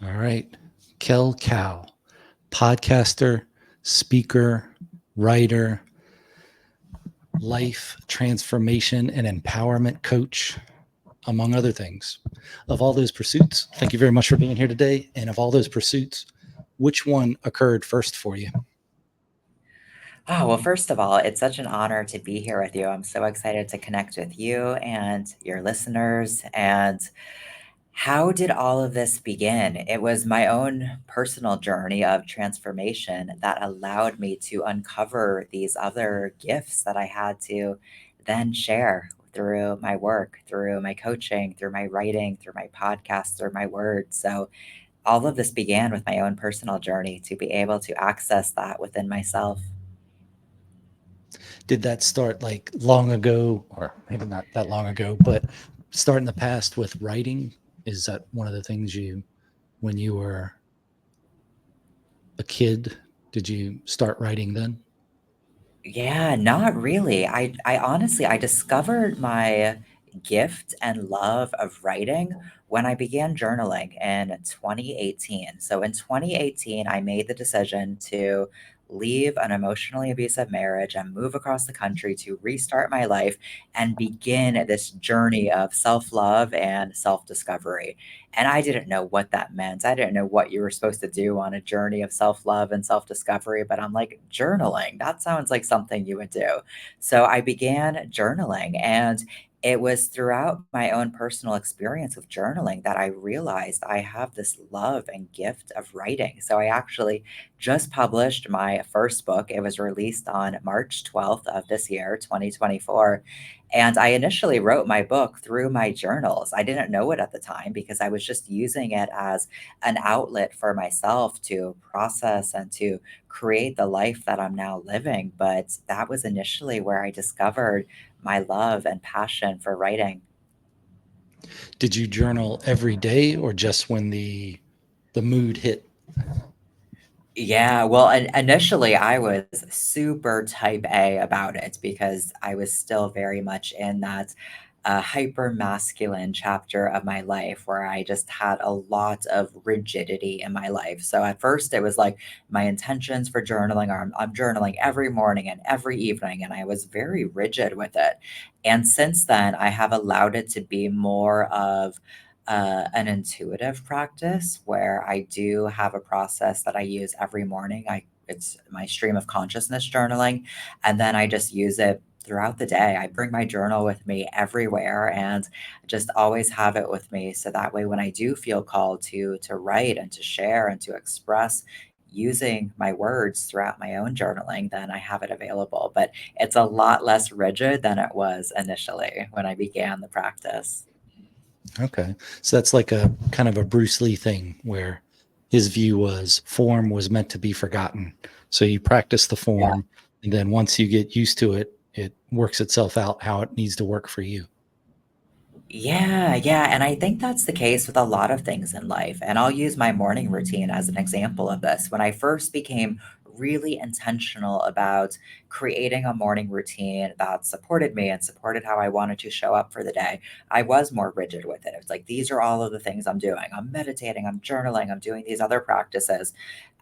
All right. Kel Cal, podcaster, speaker, writer, life transformation and empowerment coach, among other things. Of all those pursuits, thank you very much for being here today. And of all those pursuits, which one occurred first for you? Oh, well, first of all, it's such an honor to be here with you. I'm so excited to connect with you and your listeners. And how did all of this begin? It was my own personal journey of transformation that allowed me to uncover these other gifts that I had to then share through my work, through my coaching, through my writing, through my podcast, through my words. So all of this began with my own personal journey to be able to access that within myself. Did that start like long ago, or maybe not that long ago, but start in the past with writing? Is that one of the things when you were a kid, did you start writing then? Yeah, not really. I honestly I discovered my gift and love of writing when I began journaling in 2018. So in 2018, I made the decision to leave an emotionally abusive marriage and move across the country to restart my life and begin this journey of self-love and self-discovery. And I didn't know what that meant. I didn't know what you were supposed to do on a journey of self love and self discovery, but I'm like, journaling, that sounds like something you would do. So I began journaling, and it was throughout my own personal experience with journaling that I realized I have this love and gift of writing. So I actually just published my first book. It was released on March 12th of this year, 2024. And I initially wrote my book through my journals. I didn't know it at the time because I was just using it as an outlet for myself to process and to create the life that I'm now living. But that was initially where I discovered my love and passion for writing. Did you journal every day or just when the mood hit? Yeah, well, initially I was super type A about it because I was still very much in that hyper masculine chapter of my life where I just had a lot of rigidity in my life. So at first it was like my intentions for journaling are I'm journaling every morning and every evening, and I was very rigid with it. And since then, I have allowed it to be more of an intuitive practice where I do have a process that I use every morning. It's my stream of consciousness journaling, and then I just use it throughout the day. I bring my journal with me everywhere and just always have it with me so that way when I do feel called to write and to share and to express using my words throughout my own journaling, then I have it available. But it's a lot less rigid than it was initially when I began the practice. Okay. So that's like a kind of a Bruce Lee thing where his view was form was meant to be forgotten. So you practice the Yeah. form, and then once you get used to it, it works itself out how it needs to work for you. Yeah, yeah. And I think that's the case with a lot of things in life. And I'll use my morning routine as an example of this. When I first became really intentional about creating a morning routine that supported me and supported how I wanted to show up for the day, I was more rigid with it. It was like, these are all of the things I'm doing. I'm meditating, I'm journaling, I'm doing these other practices.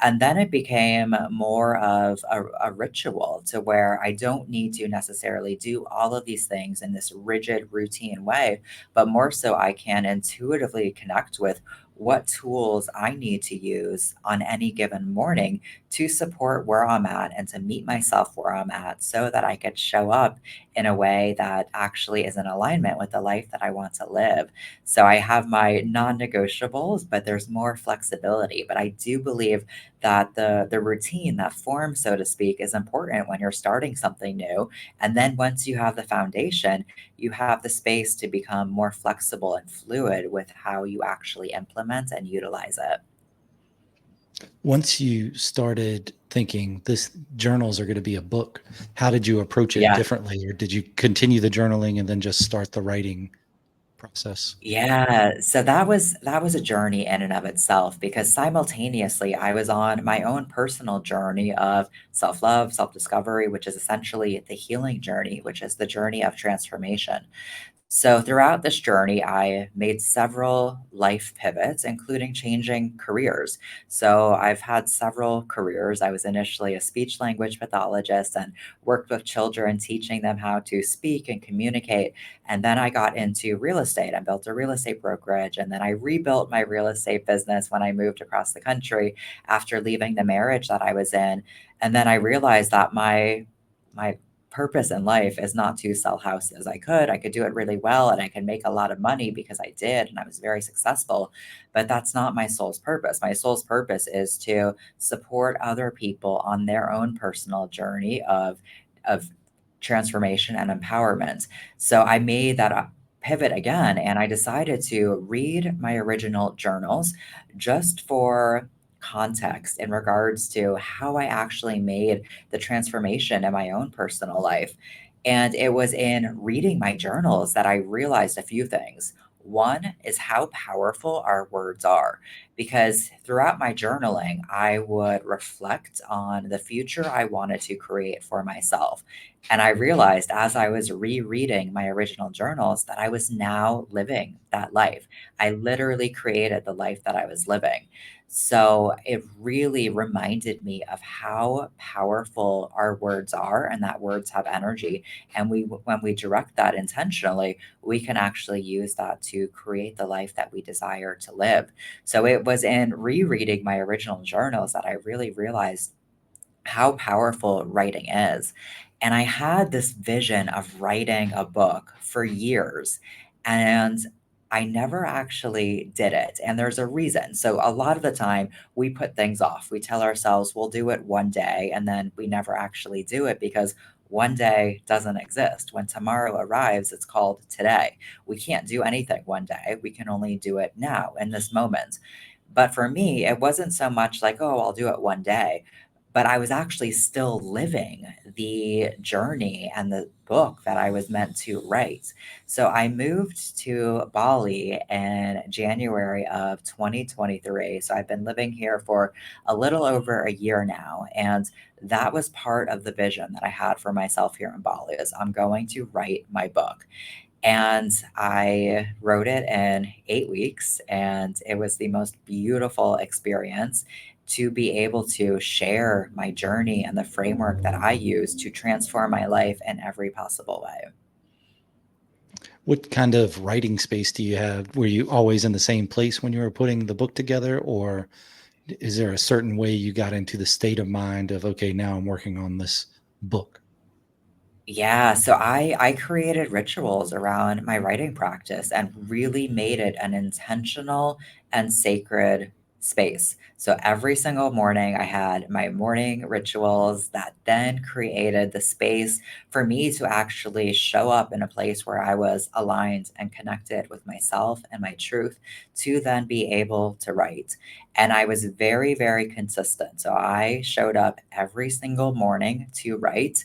And then it became more of a ritual to where I don't need to necessarily do all of these things in this rigid routine way, but more so I can intuitively connect with what tools I need to use on any given morning to support where I'm at and to meet myself where I'm at so that I could show up in a way that actually is in alignment with the life that I want to live. So I have my non-negotiables, but there's more flexibility. But I do believe that the routine, that form, so to speak, is important when you're starting something new. And then once you have the foundation, you have the space to become more flexible and fluid with how you actually implement and utilize it. Once you started thinking this journals are going to be a book, how did you approach it Yeah. differently? Or did you continue the journaling and then just start the writing process? Yeah, so that was a journey in and of itself because simultaneously I was on my own personal journey of self-love, self-discovery, which is essentially the healing journey, which is the journey of transformation. So, throughout this journey, I made several life pivots, including changing careers. So, I've had several careers. I was initially a speech language pathologist and worked with children, teaching them how to speak and communicate. And then I got into real estate and built a real estate brokerage. And then I rebuilt my real estate business when I moved across the country after leaving the marriage that I was in. And then I realized that my purpose in life is not to sell houses. I could do it really well and I could make a lot of money because I did and I was very successful, but that's not my soul's purpose. My soul's purpose is to support other people on their own personal journey of transformation and empowerment. So I made that pivot again and I decided to read my original journals just for context in regards to how I actually made the transformation in my own personal life. And it was in reading my journals that I realized a few things. One is how powerful our words are, because throughout my journaling, I would reflect on the future I wanted to create for myself. And I realized as I was rereading my original journals that I was now living that life. I literally created the life that I was living. So it really reminded me of how powerful our words are and that words have energy. And when we direct that intentionally, we can actually use that to create the life that we desire to live. So it was in rereading my original journals that I really realized how powerful writing is. And I had this vision of writing a book for years, and I never actually did it. And there's a reason. So, a lot of the time, we put things off. We tell ourselves we'll do it one day, and then we never actually do it because one day doesn't exist. When tomorrow arrives, it's called today. We can't do anything one day. We can only do it now in this moment. But for me, it wasn't so much like, oh, I'll do it one day, but I was actually still living the journey and the book that I was meant to write. So I moved to Bali in January of 2023. So I've been living here for a little over a year now. And that was part of the vision that I had for myself here in Bali is I'm going to write my book. And I wrote it in 8 weeks, and it was the most beautiful experience to be able to share my journey and the framework that I use to transform my life in every possible way. What kind of writing space do you have? Were you always in the same place when you were putting the book together, or is there a certain way you got into the state of mind of, okay, now I'm working on this book? Yeah, so I created rituals around my writing practice and really made it an intentional and sacred space. So every single morning I had my morning rituals that then created the space for me to actually show up in a place where I was aligned and connected with myself and my truth to then be able to write. And I was very, very consistent. So I showed up every single morning to write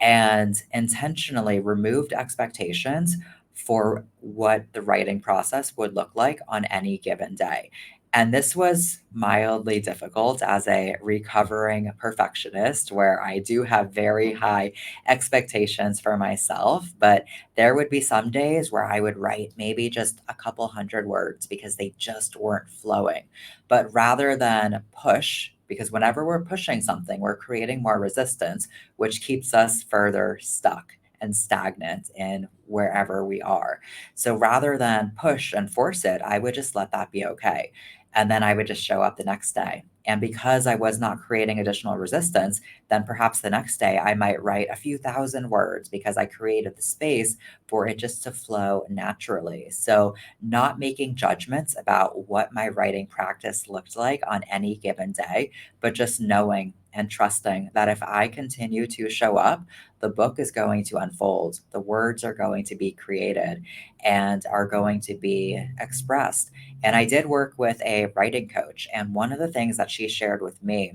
and intentionally removed expectations for what the writing process would look like on any given day. And this was mildly difficult as a recovering perfectionist, where I do have very high expectations for myself. But there would be some days where I would write maybe just a couple hundred words because they just weren't flowing. But rather than push, because whenever we're pushing something, we're creating more resistance, which keeps us further stuck and stagnant in wherever we are. So rather than push and force it, I would just let that be okay. And then I would just show up the next day. And because I was not creating additional resistance, then perhaps the next day I might write a few thousand words because I created the space for it just to flow naturally. So, not making judgments about what my writing practice looked like on any given day, but just knowing and trusting that if I continue to show up, the book is going to unfold. The words are going to be created and are going to be expressed. And I did work with a writing coach. And one of the things that she shared with me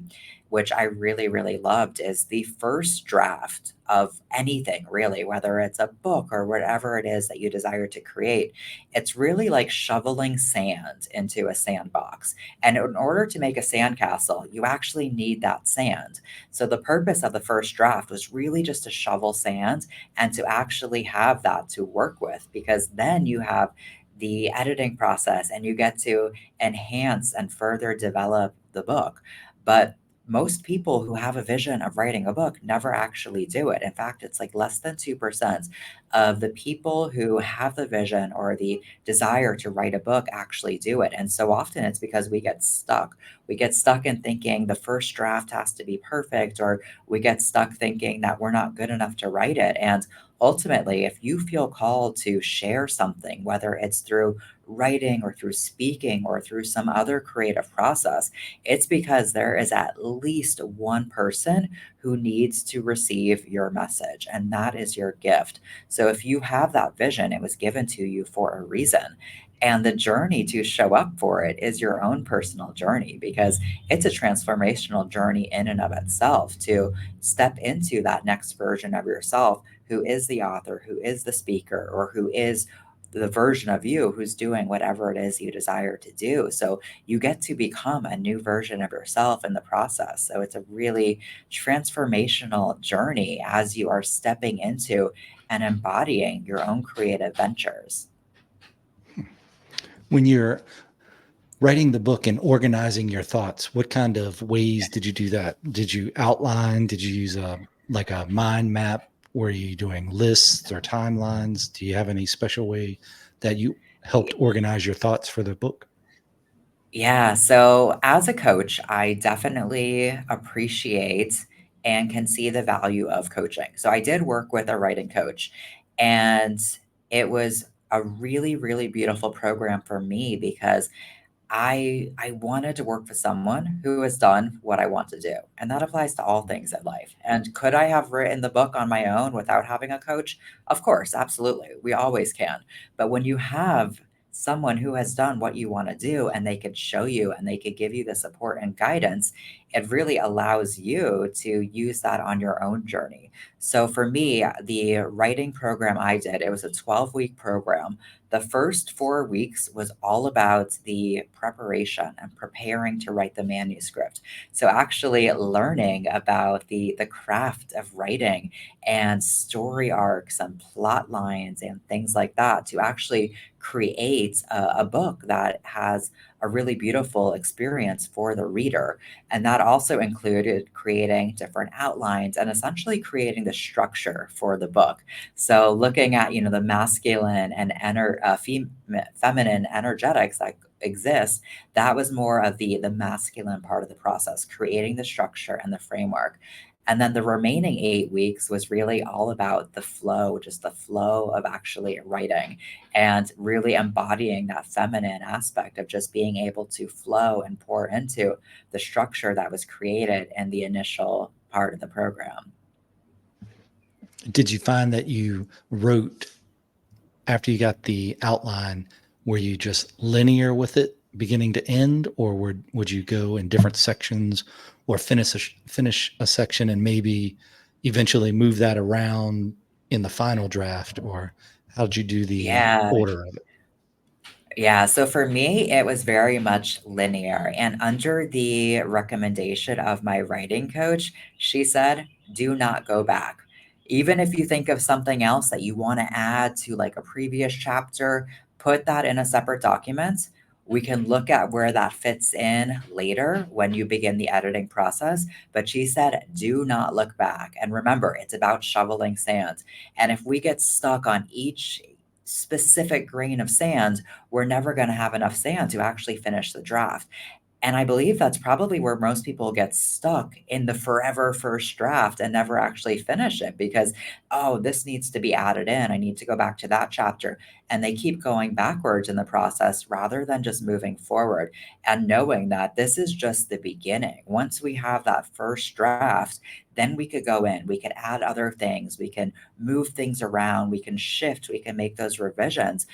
which I really, really loved, is the first draft of anything, really, whether it's a book or whatever it is that you desire to create. It's really like shoveling sand into a sandbox. And in order to make a sandcastle, you actually need that sand. So the purpose of the first draft was really just to shovel sand and to actually have that to work with, because then you have the editing process and you get to enhance and further develop the book. But most people who have a vision of writing a book never actually do it. In fact, it's like less than 2% of the people who have the vision or the desire to write a book actually do it. And so often it's because we get stuck. We get stuck in thinking the first draft has to be perfect, or we get stuck thinking that we're not good enough to write it. And ultimately, if you feel called to share something, whether it's through writing or through speaking or through some other creative process, it's because there is at least one person who needs to receive your message, and that is your gift. So if you have that vision, it was given to you for a reason. And the journey to show up for it is your own personal journey, because it's a transformational journey in and of itself to step into that next version of yourself who is the author, who is the speaker, or who is the version of you who's doing whatever it is you desire to do. So you get to become a new version of yourself in the process. So it's a really transformational journey as you are stepping into and embodying your own creative ventures. When you're writing the book and organizing your thoughts, what kind of ways did you do that? Did you outline? Did you use a mind map? Were you doing lists or timelines? Do you have any special way that you helped organize your thoughts for the book? Yeah, so as a coach, I definitely appreciate and can see the value of coaching. So I did work with a writing coach, and it was a really, really beautiful program for me because I wanted to work with someone who has done what I want to do, and that applies to all things in life. And could I have written the book on my own without having a coach? Of course, absolutely. We always can. But when you have someone who has done what you want to do and they could show you and they could give you the support and guidance, it really allows you to use that on your own journey. So for me, the writing program I did, it was a 12-week program. The first 4 weeks was all about the preparation and preparing to write the manuscript. So actually learning about the craft of writing and story arcs and plot lines and things like that to actually create a book that has a really beautiful experience for the reader. And that also included creating different outlines and essentially creating the structure for the book. So looking at, the masculine and feminine energetics that exist, that was more of the masculine part of the process, creating the structure and the framework. And then the remaining 8 weeks was really all about the flow, just the flow of actually writing and really embodying that feminine aspect of just being able to flow and pour into the structure that was created in the initial part of the program. Did you find that you wrote after you got the outline, were you just linear with it beginning to end, or would you go in different sections or finish a section and maybe eventually move that around in the final draft, or how did you do the Yeah. order of it? Yeah, so for me, it was very much linear. And under the recommendation of my writing coach, she said, do not go back. Even if you think of something else that you want to add to like a previous chapter, put that in a separate document. We can look at where that fits in later when you begin the editing process. But she said, do not look back. And remember, it's about shoveling sand. And if we get stuck on each specific grain of sand, we're never going to have enough sand to actually finish the draft. And I believe that's probably where most people get stuck in the forever first draft and never actually finish it because, oh, this needs to be added in. I need to go back to that chapter. and they keep going backwards in the process rather than just moving forward. And knowing that this is just the beginning. Once we have that first draft, then we could go in, we could add other things, we can move things around, we can shift, we can make those revisions.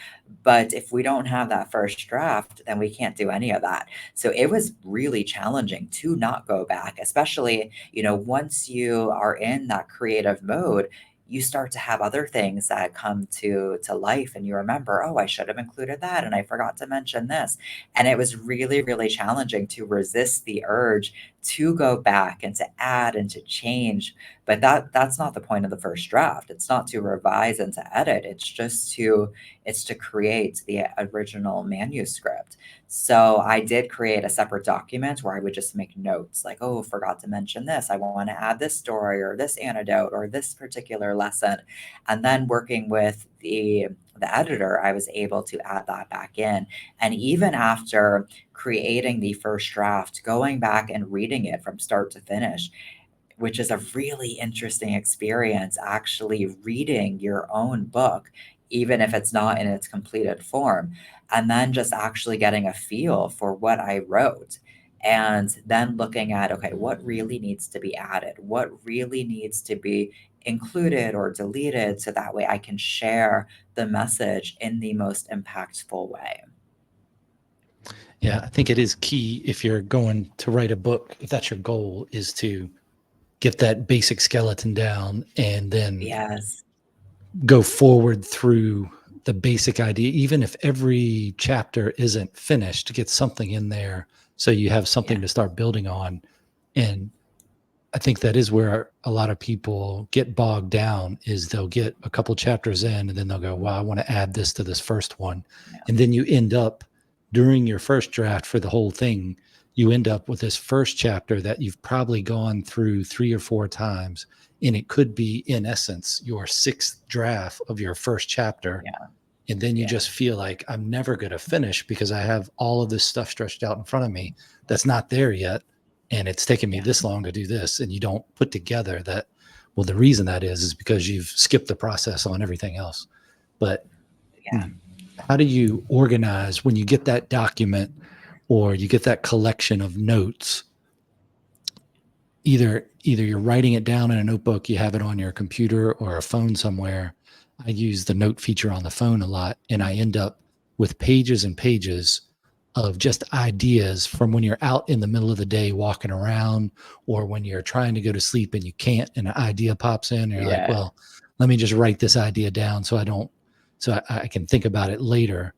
But if we don't have that first draft, then we can't do any of that. So it was really challenging to not go back, especially, once you are in that creative mode, you start to have other things that come to life and you remember, oh, I should have included that and I forgot to mention this. And it was really, really challenging to resist the urge to go back and to add and to change. But that's not the point of the first draft. It's not to revise and to edit. It's to create the original manuscript. So I did create a separate document where I would just make notes like, oh, forgot to mention this. I want to add this story or this anecdote or this particular lesson. And then working with the editor, I was able to add that back in. And even after creating the first draft, going back and reading it from start to finish, which is a really interesting experience, actually reading your own book, even if it's not in its completed form, and then just actually getting a feel for what I wrote. And then looking at, okay, what really needs to be added? What really needs to be included or deleted so that way I can share the message in the most impactful way. Yeah, I think it is key if you're going to write a book, if that's your goal, is to get that basic skeleton down and then Yes. go forward through the basic idea, even if every chapter isn't finished, get something in there so you have Yeah. something to start building on. And I think that is where a lot of people get bogged down is they'll get a couple chapters in and then they'll go, well, I want to add this to this first one. Yeah. And then you end up during your first draft for the whole thing, you end up with this first chapter that you've probably gone through 3 or 4 times. And it could be, in essence, your sixth draft of your first chapter. Yeah. And then you Yeah. just feel like I'm never going to finish because I have all of this stuff stretched out in front of me that's not there yet. And it's taken me Yeah. this long to do this. And you don't put together that, well, the reason that is because you've skipped the process on everything else. But Yeah. how do you organize when you get that document or you get that collection of notes? Either you're writing it down in a notebook, you have it on your computer or a phone somewhere. I use the note feature on the phone a lot, and I end up with pages and pages of just ideas from when you're out in the middle of the day walking around, or when you're trying to go to sleep and you can't, and an idea pops in, and you're like, Yeah. well, let me just write this idea down so I can think about it later.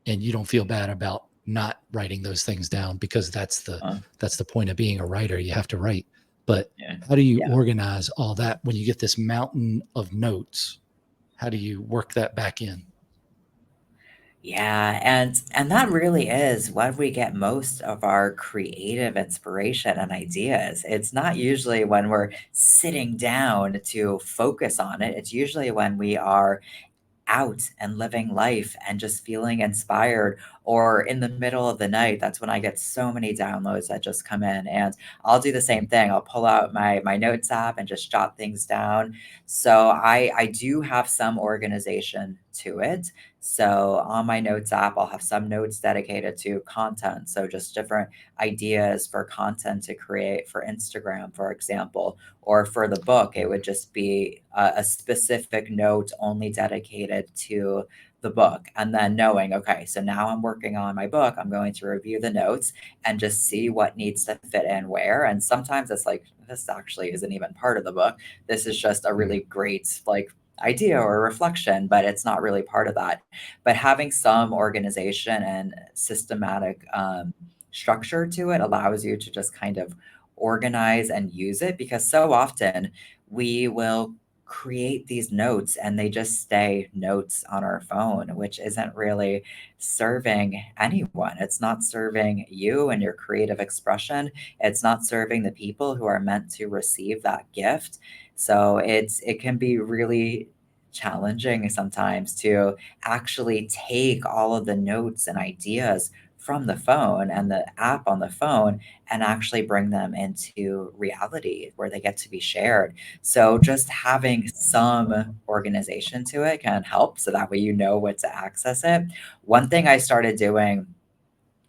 And you don't feel bad about not writing those things down because that's Uh, the point of being a writer. You have to write. But yeah. how do you Yeah. organize all that when you get this mountain of notes? How do you work that back in? Yeah, and that really is when we get most of our creative inspiration and ideas. It's not usually when we're sitting down to focus on it. It's usually when we are out and living life and just feeling inspired or in the middle of the night. That's when I get so many downloads that just come in, and I'll do the same thing. I'll pull out my notes app and just jot things down. So I do have some organization to it. So on my notes app, I'll have some notes dedicated to content, so just different ideas for content to create for Instagram, for example. Or for the book, it would just be a specific note only dedicated to the book. And then knowing, okay, so now I'm working on my book, I'm going to review the notes and just see what needs to fit in where. And sometimes it's like, this actually isn't even part of the book. This is just a really great, like, idea or reflection, but it's not really part of that. But having some organization and systematic structure to it allows you to just kind of organize and use it, because so often we will create these notes and they just stay notes on our phone, which isn't really serving anyone. It's not serving you and your creative expression. It's not serving the people who are meant to receive that gift. So it can be really challenging sometimes to actually take all of the notes and ideas from the phone and the app on the phone and actually bring them into reality where they get to be shared. So just having some organization to it can help so that way you know what to access it. One thing I started doing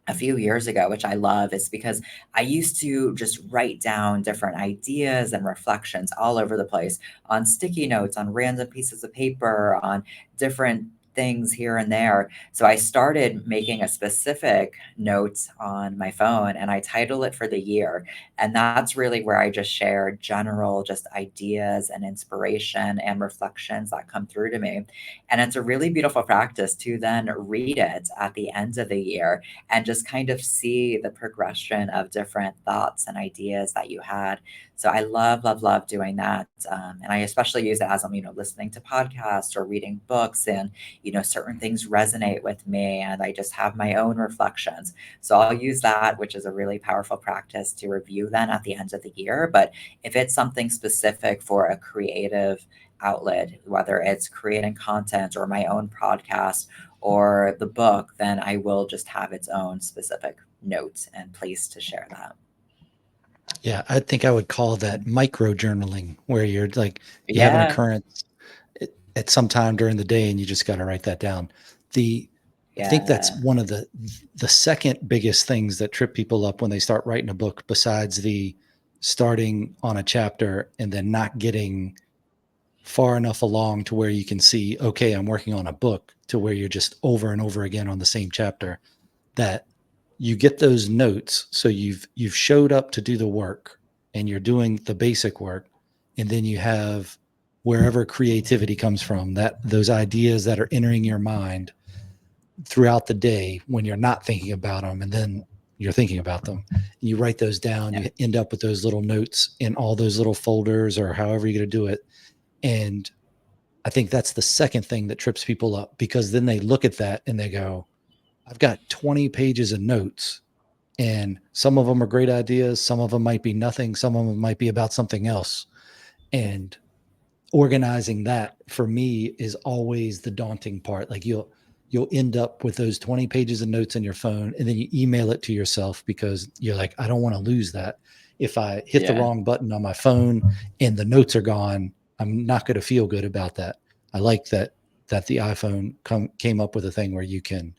a few years ago, which I love, is because I used to just write down different ideas and reflections all over the place on sticky notes, on random pieces of paper, on different things here and there. So I started making a specific note on my phone and I title it for the year. And that's really where I just share general just ideas and inspiration and reflections that come through to me. And it's a really beautiful practice to then read it at the end of the year and just kind of see the progression of different thoughts and ideas that you had. So I love, love, love doing that. And I especially use it as I'm, listening to podcasts or reading books and, certain things resonate with me and I just have my own reflections. So I'll use that, which is a really powerful practice to review then at the end of the year. But if it's something specific for a creative outlet, whether it's creating content or my own podcast or the book, then I will just have its own specific notes and place to share that. Yeah, I think I would call that micro journaling, where you're like you have an Yeah. occurrence at some time during the day and you just got to write that down. The I think that's Yeah. one of the second biggest things that trip people up when they start writing a book, besides the starting on a chapter and then not getting far enough along to where you can see, okay, I'm working on a book, to where you're just over and over again on the same chapter, that you get those notes. So you've showed up to do the work and you're doing the basic work. And then you have wherever creativity comes from, that those ideas that are entering your mind throughout the day when you're not thinking about them. And then you're thinking about them. You write those down, Yeah. you end up with those little notes in all those little folders or however you're going to do it. And I think that's the second thing that trips people up, because then they look at that and they go, I've got 20 pages of notes, and some of them are great ideas. Some of them might be nothing. Some of them might be about something else. And organizing that for me is always the daunting part. Like you'll end up with those 20 pages of notes in your phone and then you email it to yourself because you're like, I don't want to lose that. If I hit the Yeah. wrong button on my phone and the notes are gone, I'm not going to feel good about that. I like that the iPhone came up with a thing where you can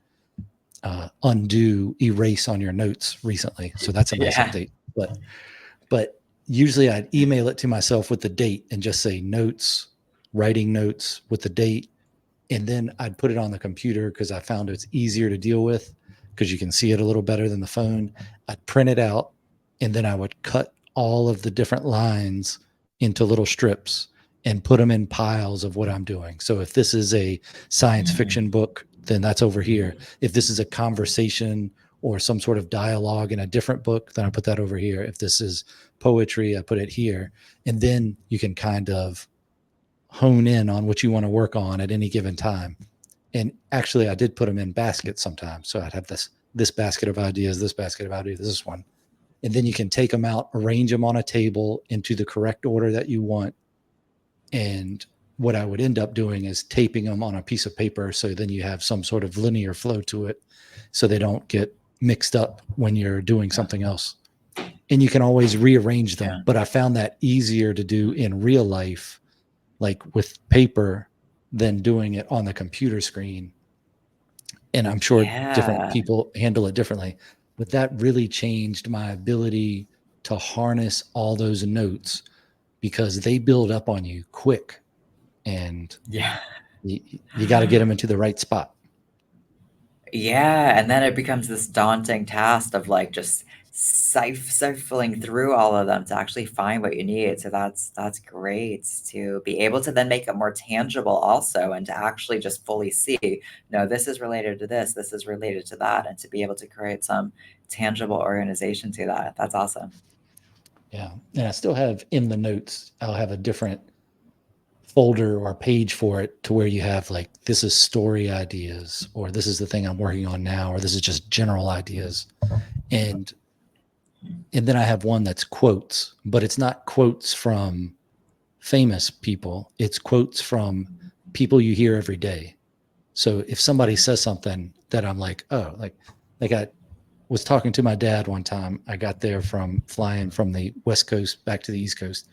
undo erase on your notes recently. So that's a nice Yeah. update. But usually I'd email it to myself with the date and just say notes, writing notes with the date. And then I'd put it on the computer because I found it's easier to deal with because you can see it a little better than the phone. I'd print it out and then I would cut all of the different lines into little strips and put them in piles of what I'm doing. So if this is a science Mm. fiction book, then that's over here. If this is a conversation or some sort of dialogue in a different book, then I put that over here. If this is poetry, I put it here. And then you can kind of hone in on what you want to work on at any given time. And actually, I did put them in baskets sometimes. So I'd have this basket of ideas, this basket of ideas, this one. And then you can take them out, arrange them on a table into the correct order that you want. And what I would end up doing is taping them on a piece of paper. So then you have some sort of linear flow to it so they don't get mixed up when you're doing Yeah. something else. And you can always rearrange Yeah. them. But I found that easier to do in real life, like with paper, than doing it on the computer screen. And I'm sure different Yeah. people handle it differently. But that really changed my ability to harness all those notes because they build up on you quick, and Yeah. you got to get them into the right spot. Yeah, and then it becomes this daunting task of like just sifling through all of them to actually find what you need. So that's great to be able to then make it more tangible also and to actually just fully see, no, this is related to this is related to that, and to be able to create some tangible organization to that. That's awesome. Yeah. And I still have in the notes, I'll have a different folder or page for it to where you have like, this is story ideas, or this is the thing I'm working on now, or this is just general ideas. And and then I have one that's quotes, but it's not quotes from famous people. It's quotes from people you hear every day. So if somebody says something that I'm like, oh, like was talking to my dad one time. I got there from flying from the West Coast back to the East Coast,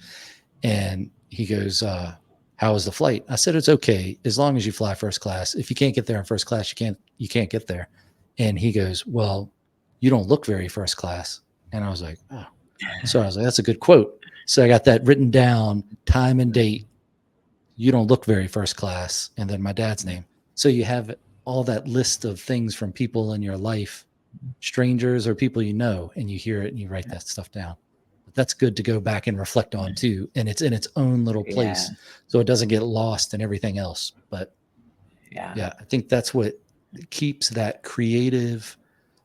and he goes, "How was the flight?" I said, "It's okay as long as you fly first class. If you can't get there in first class, you can't get there." And he goes, "Well, you don't look very first class." And I was like, "Oh." So I was like, "That's a good quote." So I got that written down, time and date. You don't look very first class, and then my dad's name. So you have all that list of things from people in your life, strangers or people you know, and you hear it and you write that stuff down. But that's good to go back and reflect on too, and it's in its own little Yeah, place, so it doesn't get lost in everything else. But yeah, yeah, I think that's what keeps that creative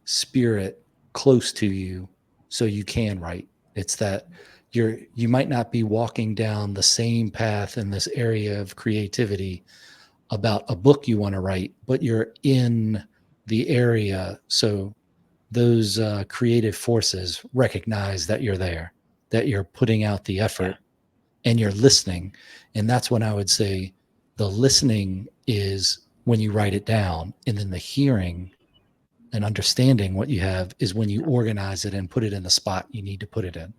spirit close to you, so you can write. It's that you might not be walking down the same path in this area of creativity about a book you want to write, but you're in the area, so those creative forces recognize that you're there, that you're putting out the yeah, effort, and you're listening. And that's when I would say the listening is when you write it down, and then the hearing and understanding what you have is when you organize it and put it in the spot you need to put it in.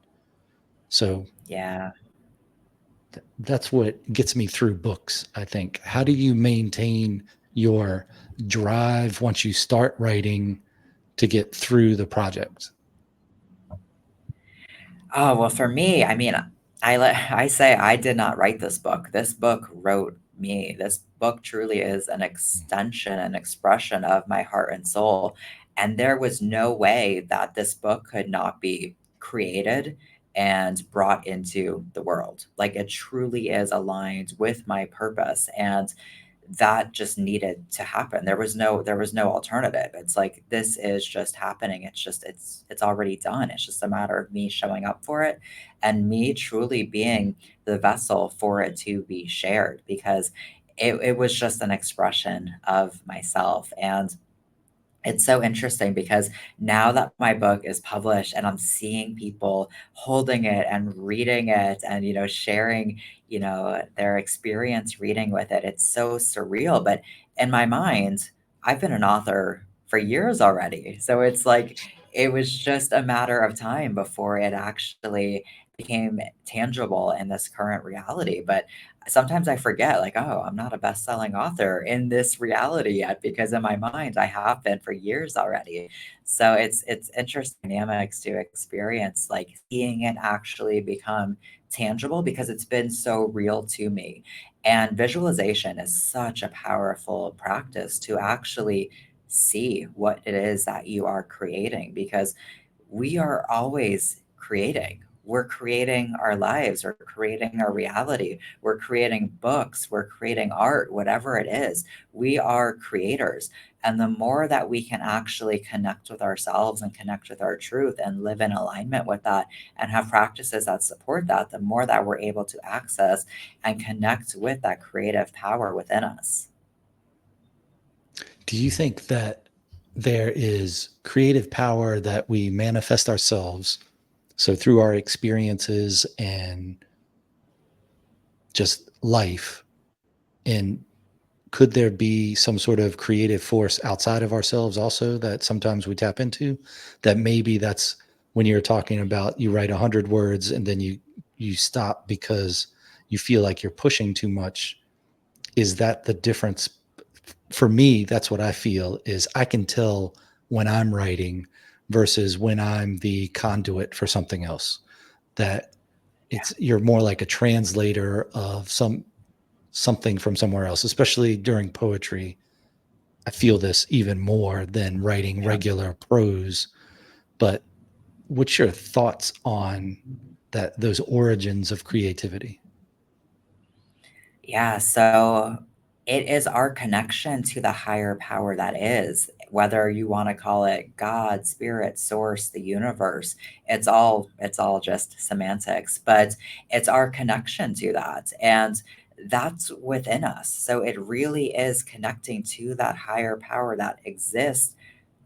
So yeah. that's what gets me through books, I think. How do you maintain your drive once you start writing to get through the project? Oh, well, for me, I mean, I say I did not write this book. This book wrote me. This book truly is an extension and expression of my heart and soul. And there was no way that this book could not be created and brought into the world. Like it truly is aligned with my purpose. And that just needed to happen. There was no alternative. It's like this is just happening. It's already done. It's just a matter of me showing up for it and me truly being the vessel for it to be shared because it was just an expression of myself. And it's so interesting because now that my book is published and I'm seeing people holding it and reading it and, sharing, their experience reading with it, it's so surreal. But in my mind, I've been an author for years already. So it's like it was just a matter of time before it actually became tangible in this current reality. But sometimes I forget, like, oh, I'm not a best-selling author in this reality yet because in my mind I have been for years already. So it's interesting dynamics to experience, like seeing it actually become tangible because it's been so real to me. And visualization is such a powerful practice to actually see what it is that you are creating because we are always creating. We're creating our lives, we're creating our reality, we're creating books, we're creating art, whatever it is. We are creators. And the more that we can actually connect with ourselves and connect with our truth and live in alignment with that and have practices that support that, the more that we're able to access and connect with that creative power within us. Do you think that there is creative power that we manifest ourselves? So through our experiences and just life, and could there be some sort of creative force outside of ourselves also that sometimes we tap into, that maybe that's when you're talking about you write 100 words and then you stop because you feel like you're pushing too much? Is that the difference? For me, that's what I feel is I can tell when I'm writing versus when I'm the conduit for something else, that it's you're more like a translator of something from somewhere else, especially during poetry. I feel this even more than writing Yeah. regular prose. But what's your thoughts on that, those origins of creativity? Yeah, so it is our connection to the higher power that is, whether you want to call it God, spirit, source, the universe. It's all just semantics, but it's our connection to that. And that's within us. So it really is connecting to that higher power that exists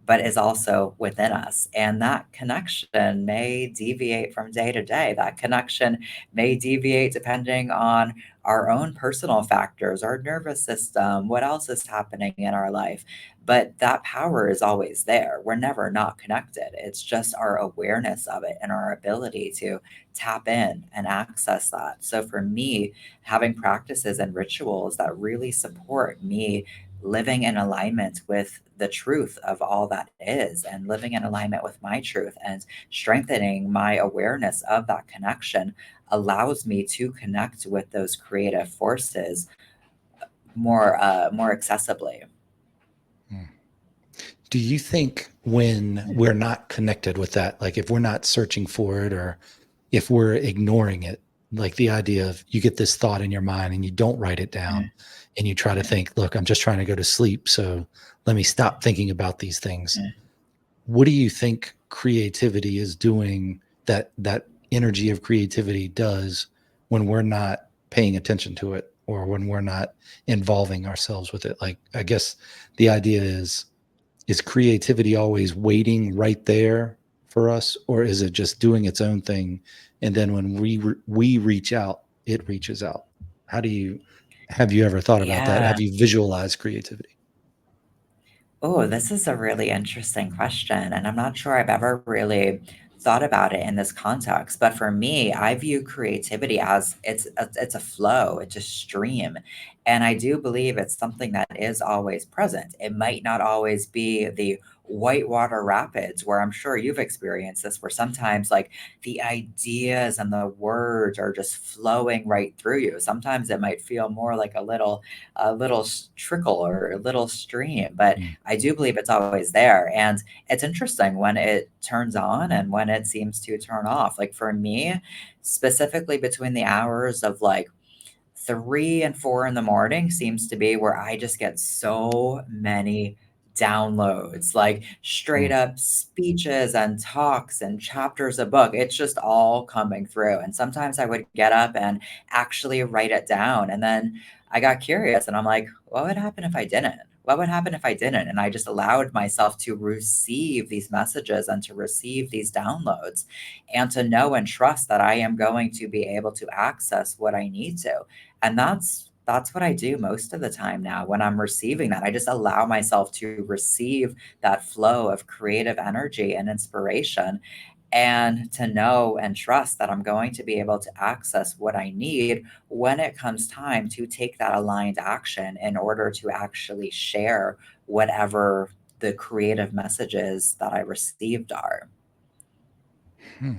but is also within us. And that connection may deviate from day to day. That connection may deviate depending on our own personal factors, our nervous system, what else is happening in our life. But that power is always there. We're never not connected. It's just our awareness of it and our ability to tap in and access that. So for me, having practices and rituals that really support me living in alignment with the truth of all that is and living in alignment with my truth and strengthening my awareness of that connection allows me to connect with those creative forces more accessibly. Hmm. Do you think when we're not connected with that, like if we're not searching for it or if we're ignoring it, like the idea of you get this thought in your mind and you don't write it down and you try to think, look, I'm just trying to go to sleep. So let me stop thinking about these things. What do you think creativity is doing that energy of creativity does when we're not paying attention to it or when we're not involving ourselves with it? Like, I guess the idea is creativity always waiting right there for us, or is it just doing its own thing, and then when we reach out, it reaches out? How do you Have you ever thought about that? Yeah. Have you visualized creativity? Oh, this is a really interesting question, and I'm not sure I've ever really thought about it in this context. But for me, I view creativity as it's a flow, it's a stream, and I do believe it's something that is always present. It might not always be the whitewater rapids where I'm sure you've experienced this, where sometimes like the ideas and the words are just flowing right through you. Sometimes it might feel more like a little trickle or a little stream, but Mm, I do believe it's always there. And it's interesting when it turns on and when it seems to turn off. Like for me, specifically between the hours of like 3 and 4 in the morning seems to be where I just get so many downloads, like straight mm, up speeches and talks and chapters of book. It's just all coming through. And sometimes I would get up and actually write it down. And then I got curious and I'm like, what would happen if I didn't? What would happen if I didn't? And I just allowed myself to receive these messages and to receive these downloads and to know and trust that I am going to be able to access what I need to. And that's what I do most of the time now when I'm receiving that. I just allow myself to receive that flow of creative energy and inspiration and to know and trust that I'm going to be able to access what I need when it comes time to take that aligned action in order to actually share whatever the creative messages that I received are. hmm.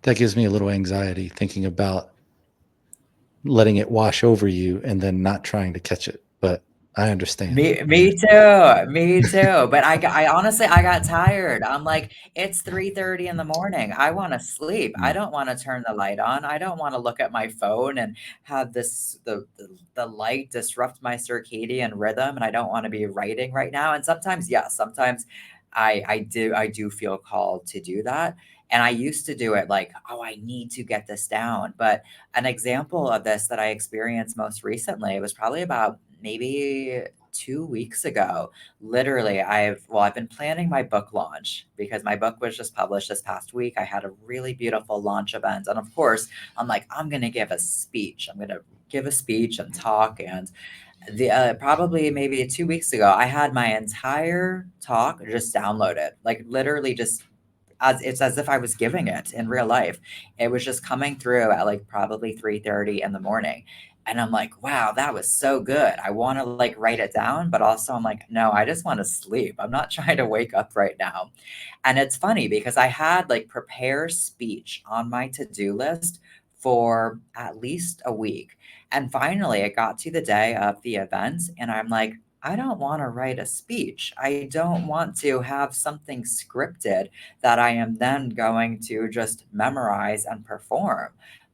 That gives me a little anxiety thinking about letting it wash over you and then not trying to catch it. But I understand. Me too, me too, but I honestly I got tired. I'm like, "It's 3:30 in the morning, I wanna sleep, I Mm, don't wanna turn the light on, I don't wanna look at my phone and have the light disrupt my circadian rhythm, and I don't wanna be writing right now," and sometimes, yes, sometimes I do feel called to do that, and I used to do it like, "Oh, I need to get this down," but an example of this that I experienced most recently was probably about maybe 2 weeks ago. Literally, I've been planning my book launch because my book was just published this past week. I had a really beautiful launch event, and of course, I'm like, "I'm gonna give a speech. I'm gonna give a speech and talk," and probably maybe 2 weeks ago, I had my entire talk just downloaded, like, literally just as if I was giving it in real life. It was just coming through at like probably 3:30 in the morning. And I'm like, wow, that was so good. I want to like write it down, but also I'm like, no, I just want to sleep. I'm not trying to wake up right now. And it's funny because I had like prepare speech on my to-do list for at least a week. And finally, it got to the day of the event, and I'm like, I don't want to write a speech. I don't want to have something scripted that I am then going to just memorize and perform.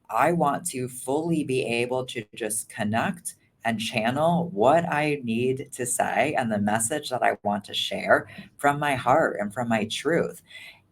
I want to fully be able to just connect and channel what I need to say and the message that I want to share from my heart and from my truth,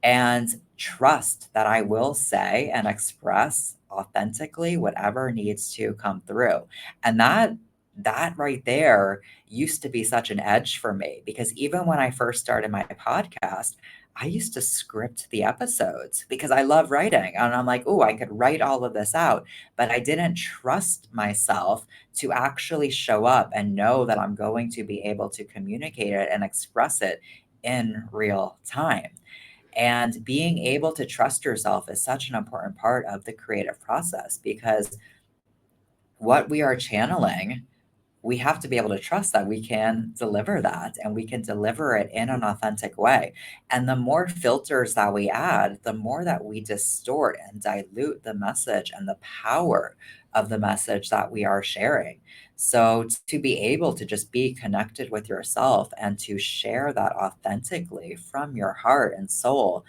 and trust that I will say and express authentically whatever needs to come through. And that right there used to be such an edge for me because even when I first started my podcast, I used to script the episodes because I love writing. And I'm like, oh, I could write all of this out. But I didn't trust myself to actually show up and know that I'm going to be able to communicate it and express it in real time. And being able to trust yourself is such an important part of the creative process because what we are channeling, we have to be able to trust that we can deliver that and we can deliver it in an authentic way. And the more filters that we add, the more that we distort and dilute the message and the power of the message that we are sharing. So, to be able to just be connected with yourself and to share that authentically from your heart and soul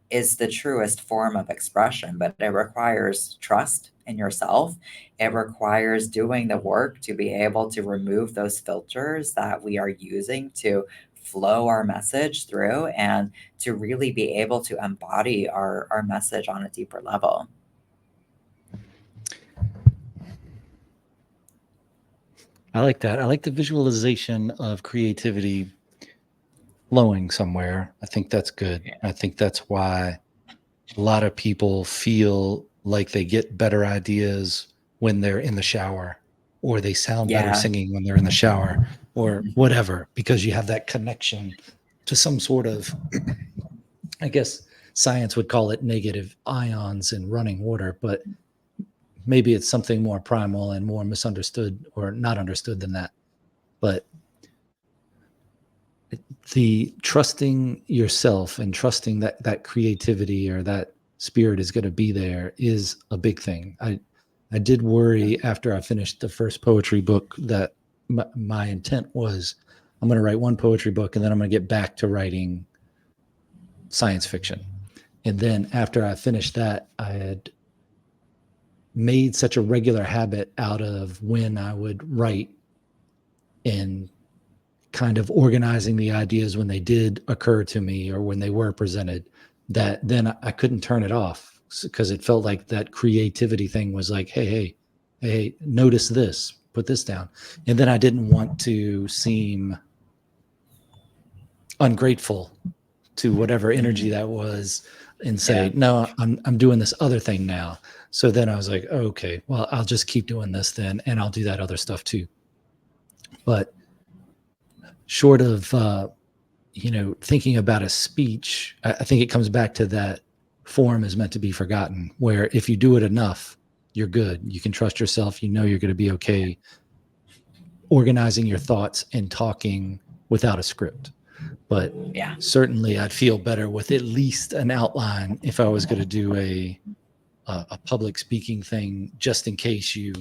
is the truest form of expression, but it requires trust in yourself. It requires doing the work to be able to remove those filters that we are using to flow our message through and to really be able to embody our message on a deeper level. I like that. I like the visualization of creativity flowing somewhere. I think that's good. Yeah. I think that's why a lot of people feel like they get better ideas when they're in the shower, or they sound better Yeah. singing when they're in the shower, or whatever, because you have that connection to some sort of, I guess science would call it negative ions in running water, but maybe it's something more primal and more misunderstood or not understood than that. But the trusting yourself and trusting that that creativity or that spirit is going to be there is a big thing. I did worry after I finished the first poetry book that my intent was I'm going to write one poetry book and then I'm going to get back to writing science fiction. And then after I finished that, I had made such a regular habit out of when I would write and kind of organizing the ideas when they did occur to me or when they were presented, that then I couldn't turn it off because it felt like that creativity thing was like, hey, notice this, put this down. And then I didn't want to seem ungrateful to whatever energy Mhm. that was and Yeah. say, no, I'm doing this other thing now. So then I was like, oh, okay, well, I'll just keep doing this then, and I'll do that other stuff too. But short of thinking about a speech, I think it comes back to that form is meant to be forgotten, where if you do it enough, you're good. You can trust yourself. You know you're going to be okay organizing your thoughts and talking without a script. But Yeah. certainly I'd feel better with at least an outline if I was going to do a public speaking thing, just in case you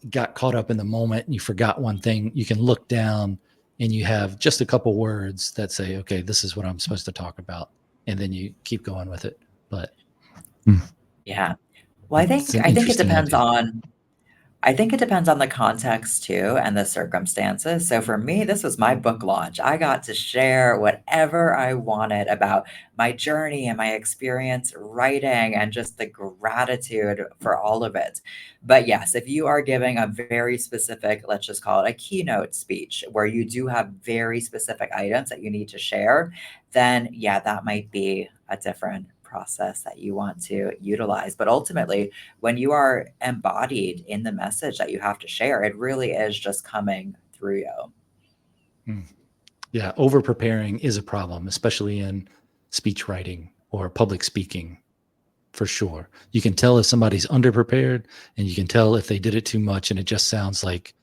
got caught up in the moment and you forgot one thing. You can look down and you have just a couple words that say, okay, this is what I'm supposed to talk about. And then you keep going with it. But Yeah. Well, it's an I think it interesting depends idea. on I think it depends on the context too and the circumstances. So for me, this was my book launch. I got to share whatever I wanted about my journey and my experience writing and just the gratitude for all of it. But yes, if you are giving a very specific, let's just call it a keynote speech, where you do have very specific items that you need to share, then yeah, that might be a different process that you want to utilize. But ultimately, when you are embodied in the message that you have to share, it really is just coming through you. Mm. Yeah, over preparing is a problem, especially in speech writing or public speaking, for sure. You can tell if somebody's underprepared, and you can tell if they did it too much and it just sounds like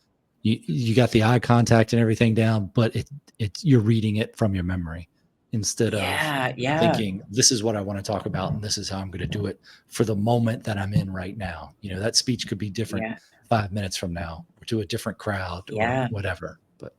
you got the eye contact and everything down, but it's you're reading it from your memory instead of Yeah, yeah, thinking this is what I want to talk about and this is how I'm going to do it for the moment that I'm in right now. That speech could be different yeah, 5 minutes from now or to a different crowd or yeah. whatever. But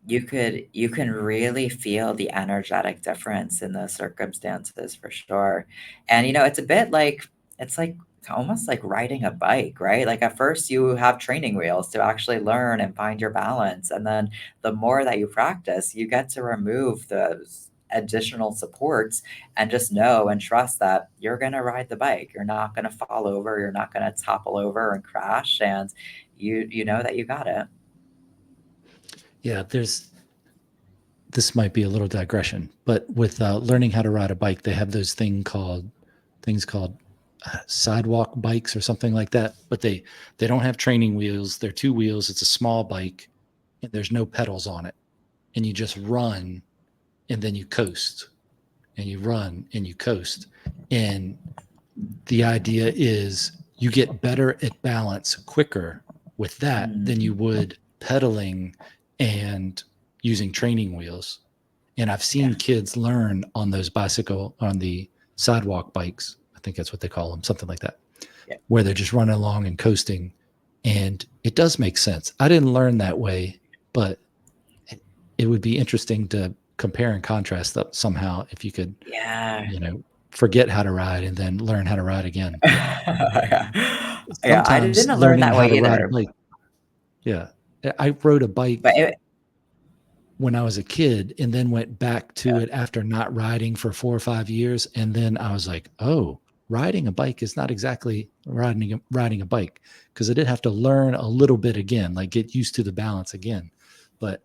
You can really feel the energetic difference in those circumstances for sure. And it's a bit like it's like almost like riding a bike, right? Like at first you have training wheels to actually learn and find your balance. And then the more that you practice, you get to remove those additional supports and just know and trust that you're going to ride the bike. You're not going to fall over, you're not going to topple over and crash, and you know that you got it. yeah, there's this might be a little digression, but with learning how to ride a bike, they have those things called sidewalk bikes or something like that. But they don't have training wheels. They're two wheels. It's a small bike, and there's no pedals on it, and you just run, and then you coast, and you run and you coast, and the idea is you get better at balance quicker with that than you Mm, would pedaling and using training wheels. And I've yeah, seen kids learn on on the sidewalk bikes. I think that's what they call them, something like that, yeah. where they're just running along and coasting. And it does make sense. I didn't learn that way, but it would be interesting to compare and contrast that somehow if you could, Yeah. you know, forget how to ride and then learn how to ride again. Yeah. Yeah, I Sometimes didn't learn learning that how way to ride a either, bike, yeah. I rode a but bike it when I was a kid and then went back to yeah. it after not riding for 4 or 5 years, and then I was like, "Oh, riding a bike is not exactly riding a bike," because I did have to learn a little bit again, like get used to the balance again. But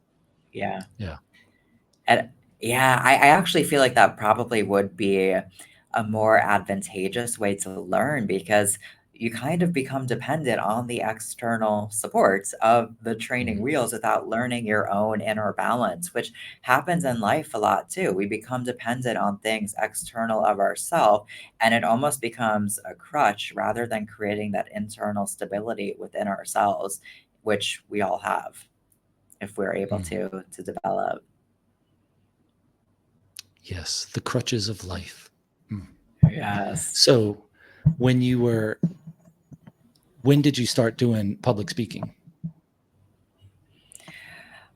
Yeah. yeah. And yeah, I actually feel like that probably would be a more advantageous way to learn because you kind of become dependent on the external supports of the training Mhm. wheels without learning your own inner balance, which happens in life a lot too. We become dependent on things external of ourselves, and it almost becomes a crutch rather than creating that internal stability within ourselves, which we all have if we're able Mhm. to develop. Yes, the crutches of life. Mm. Yes. So, when you were when did you start doing public speaking?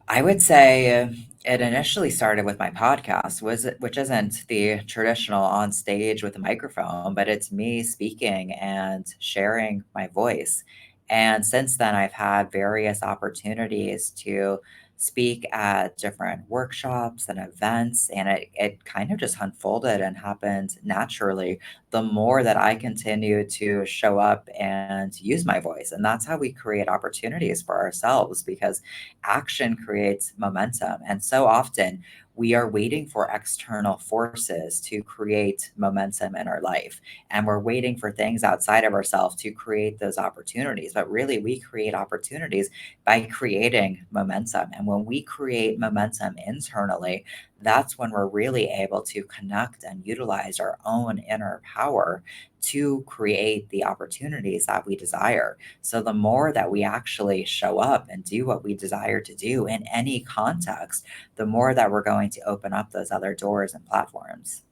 I would say it initially started with my podcast, which isn't the traditional on stage with a microphone, but it's me speaking and sharing my voice. And since then, I've had various opportunities to speak at different workshops and events, and it kind of just unfolded and happened naturally the more that I continue to show up and use my voice. And that's how we create opportunities for ourselves because action creates momentum. And so often we are waiting for external forces to create momentum in our life. And we're waiting for things outside of ourselves to create those opportunities. But really, we create opportunities by creating momentum. And when we create momentum internally, that's when we're really able to connect and utilize our own inner power to create the opportunities that we desire. So the more that we actually show up and do what we desire to do in any context, the more that we're going to open up those other doors and platforms.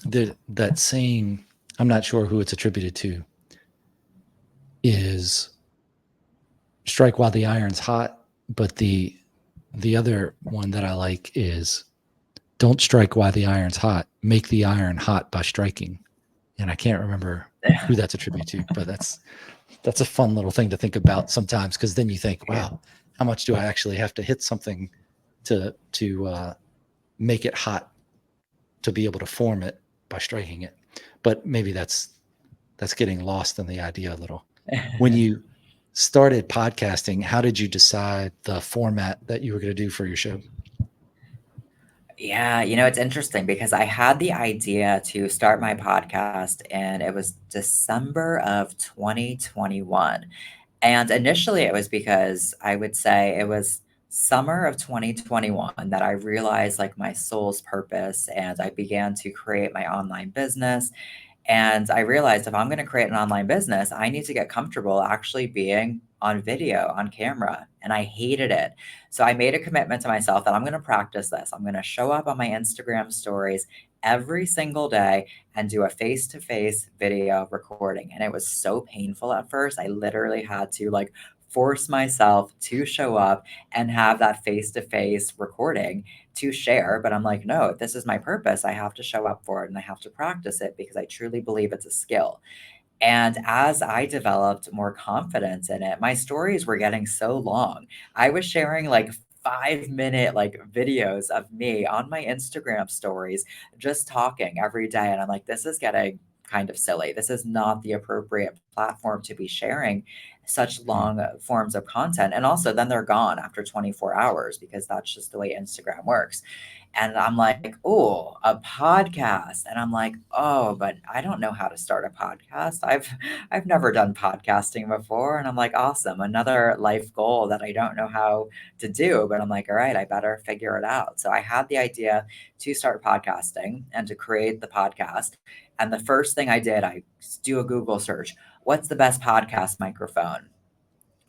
That saying, I'm not sure who it's attributed to, is strike while the iron's hot, but the other one that I like is don't strike while the iron's hot, make the iron hot by striking. And I can't remember who that's attributed to, but that's a fun little thing to think about sometimes, because then you think, Yeah. wow, how much do I actually have to hit something to make it hot to be able to form it by striking it? But maybe that's getting lost in the idea a little. When you started podcasting, how did you decide the format that you were going to do for your show? Yeah, it's interesting because I had the idea to start my podcast and it was December of 2021. And initially it was because I would say it was summer of 2021 that I realized like my soul's purpose and I began to create my online business. And I realized if I'm going to create an online business, I need to get comfortable actually being on video, on camera. And I hated it. So I made a commitment to myself that I'm going to practice this. I'm going to show up on my Instagram stories every single day and do a face to face video recording. And it was so painful at first. I literally had to like force myself to show up and have that face to face recording to share, but I'm like, no, if this is my purpose, I have to show up for it and I have to practice it because I truly believe it's a skill. And as I developed more confidence in it, my stories were getting so long. I was sharing like 5 minute like videos of me on my Instagram stories, just talking every day. And I'm like, this is getting kind of silly. This is not the appropriate platform to be sharing such Mm. long forms of content. And also, then they're gone after 24 hours because that's just the way Instagram works. And I'm like, oh, a podcast. And I'm like, oh, but I don't know how to start a podcast. I've never done podcasting before. And I'm like, awesome, another life goal that I don't know how to do. But I'm like, all right, I better figure it out. So I had the idea to start podcasting and to create the podcast. And the first thing I did, I do a Google search. What's the best podcast microphone?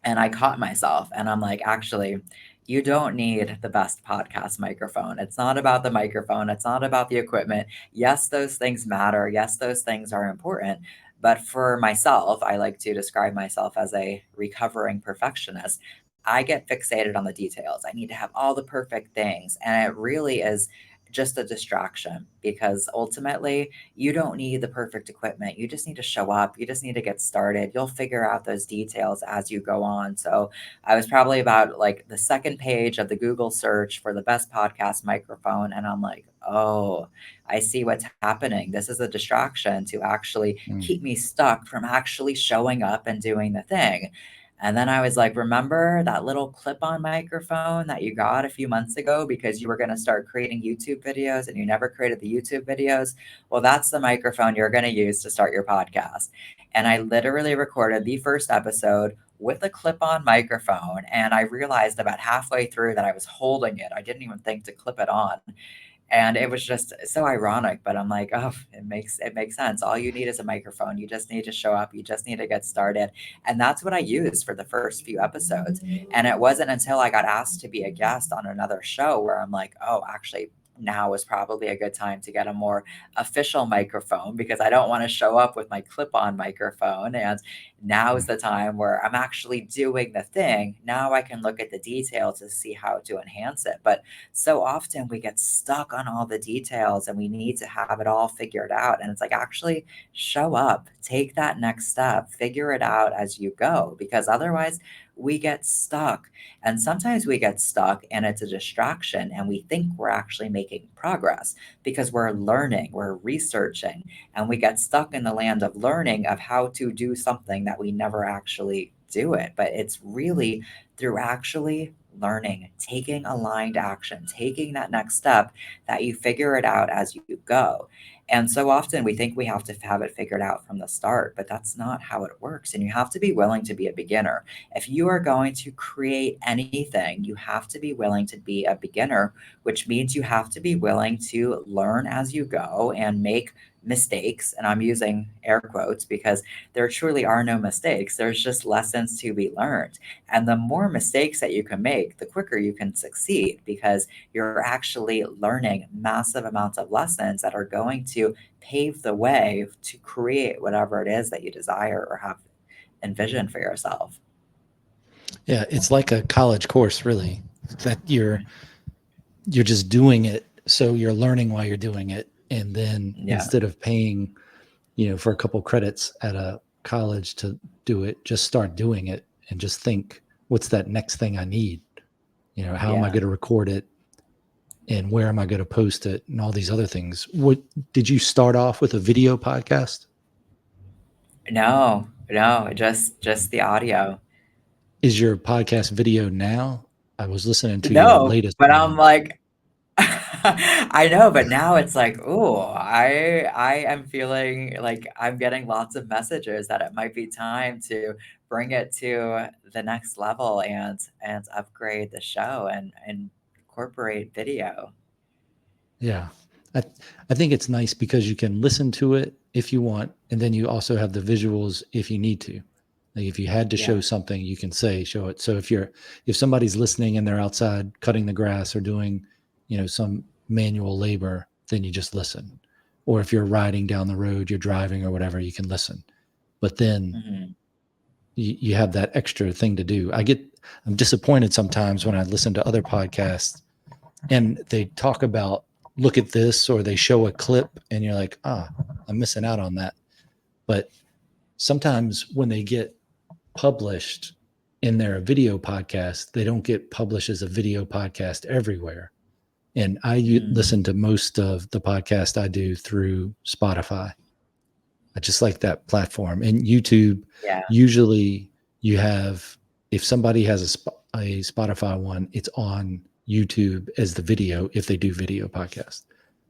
And I caught myself and I'm like, actually, you don't need the best podcast microphone. It's not about the microphone, it's not about the equipment. Yes, those things matter. Yes, those things are important. But for myself, I like to describe myself as a recovering perfectionist. I get fixated on the details. I need to have all the perfect things. And it really is just a distraction because ultimately you don't need the perfect equipment. You just need to show up. You just need to get started. You'll figure out those details as you go on. So I was probably about like the second page of the Google search for the best podcast microphone. And I'm like, oh, I see what's happening. This is a distraction to actually Mm. keep me stuck from actually showing up and doing the thing. And then I was like, remember that little clip on microphone that you got a few months ago because you were going to start creating YouTube videos and you never created the YouTube videos? Well, that's the microphone you're going to use to start your podcast. And I literally recorded the first episode with a clip on microphone. And I realized about halfway through that I was holding it. I didn't even think to clip it on. And it was just so ironic, but I'm like, oh, it makes sense. All you need is a microphone. You just need to show up. You just need to get started. And that's what I used for the first few episodes. And it wasn't until I got asked to be a guest on another show where I'm like, oh, actually, now is probably a good time to get a more official microphone because I don't want to show up with my clip-on microphone. And now is Mm. the time where I'm actually doing the thing. Now I can look at the details to see how to enhance it. But so often we get stuck on all the details and we need to have it all figured out. And it's like, actually, show up, take that next step, figure it out as you go, because otherwise we get stuck. And sometimes we get stuck and it's a distraction and we think we're actually making progress because we're learning, we're researching, and we get stuck in the land of learning of how to do something that we never actually do it. But it's really through actually learning, taking aligned action, taking that next step that you figure it out as you go. And so often we think we have to have it figured out from the start, but that's not how it works. And you have to be willing to be a beginner. If you are going to create anything, you have to be willing to be a beginner, which means you have to be willing to learn as you go and make mistakes. And I'm using air quotes because there truly are no mistakes. There's just lessons to be learned. And the more mistakes that you can make, the quicker you can succeed because you're actually learning massive amounts of lessons that are going to pave the way to create whatever it is that you desire or have envisioned for yourself. Yeah, it's like a college course, really. That you're just doing it, so you're learning while you're doing it, and then Yeah. instead of paying, for a couple credits at a college to do it, just start doing it and just think, what's that next thing I need? How am I Yeah. going to record it, and where am I going to post it, and all these other things. What did you start off with, a video podcast? No, no, just the audio. Is your podcast video now? I was listening to your No, latest but I'm one. like, I know, but now it's like, oh, I am feeling like I'm getting lots of messages that it might be time to bring it to the next level and upgrade the show and incorporate video. Yeah. I, I think it's nice because you can listen to it if you want, and then you also have the visuals if you need to. Like if you had to show Yeah. something, you can show it. So if somebody's listening and they're outside cutting the grass or doing, some manual labor, then you just listen. Or if you're riding down the road, you're driving or whatever, you can listen. But then Hmm. you have that extra thing to do. I'm disappointed sometimes when I listen to other podcasts and they talk about, look at this, or they show a clip and you're like, I'm missing out on that. But sometimes when they get published in their video podcast, they don't get published as a video podcast everywhere. And I Mm. listen to most of the podcast I do through Spotify. I just like that platform. And YouTube, Yeah. usually you have, if somebody has a Spotify one, it's on YouTube as the video if they do video podcast.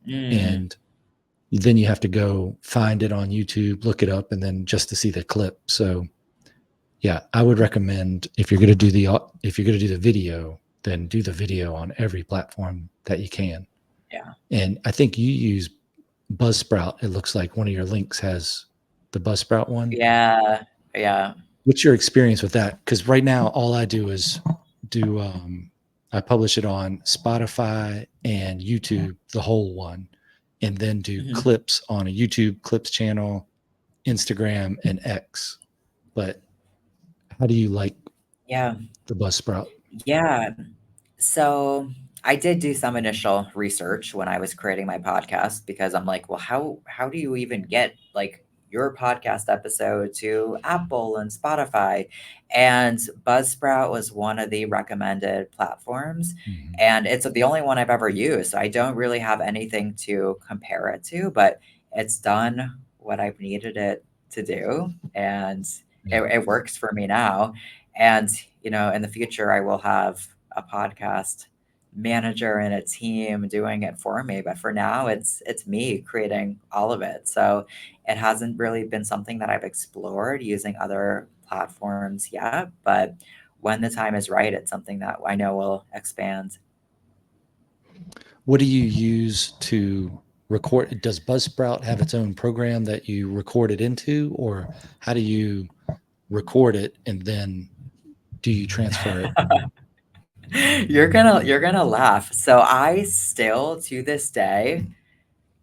Mm, And then you have to go find it on YouTube, look it up, and then just to see the clip. So yeah, I would recommend if you're going to do the video, then do the video on every platform that you can. yeah. And I think you use Buzzsprout. It looks like one of your links has the Buzzsprout one. Yeah. Yeah. What's your experience with that? Because right now, all I do is do I publish it on Spotify and YouTube, the whole one, and then do Mhm. clips on a YouTube clips channel, Instagram, and X. But how do you like Yeah. the Buzzsprout? Yeah. So I did do some initial research when I was creating my podcast because I'm like, well, how do you even get like your podcast episode to Apple and Spotify? And Buzzsprout was one of the recommended platforms. Mhm. And it's the only one I've ever used. I don't really have anything to compare it to, but it's done what I've needed it to do. And Yeah. it works for me now. And, in the future, I will have a podcast manager and a team doing it for me. But for now, it's me creating all of it. So it hasn't really been something that I've explored using other platforms yet. But when the time is right, it's something that I know will expand. What do you use to record? Does Buzzsprout have its own program that you record it into, or how do you record it and then do you transfer it? You're gonna laugh. So I still to this day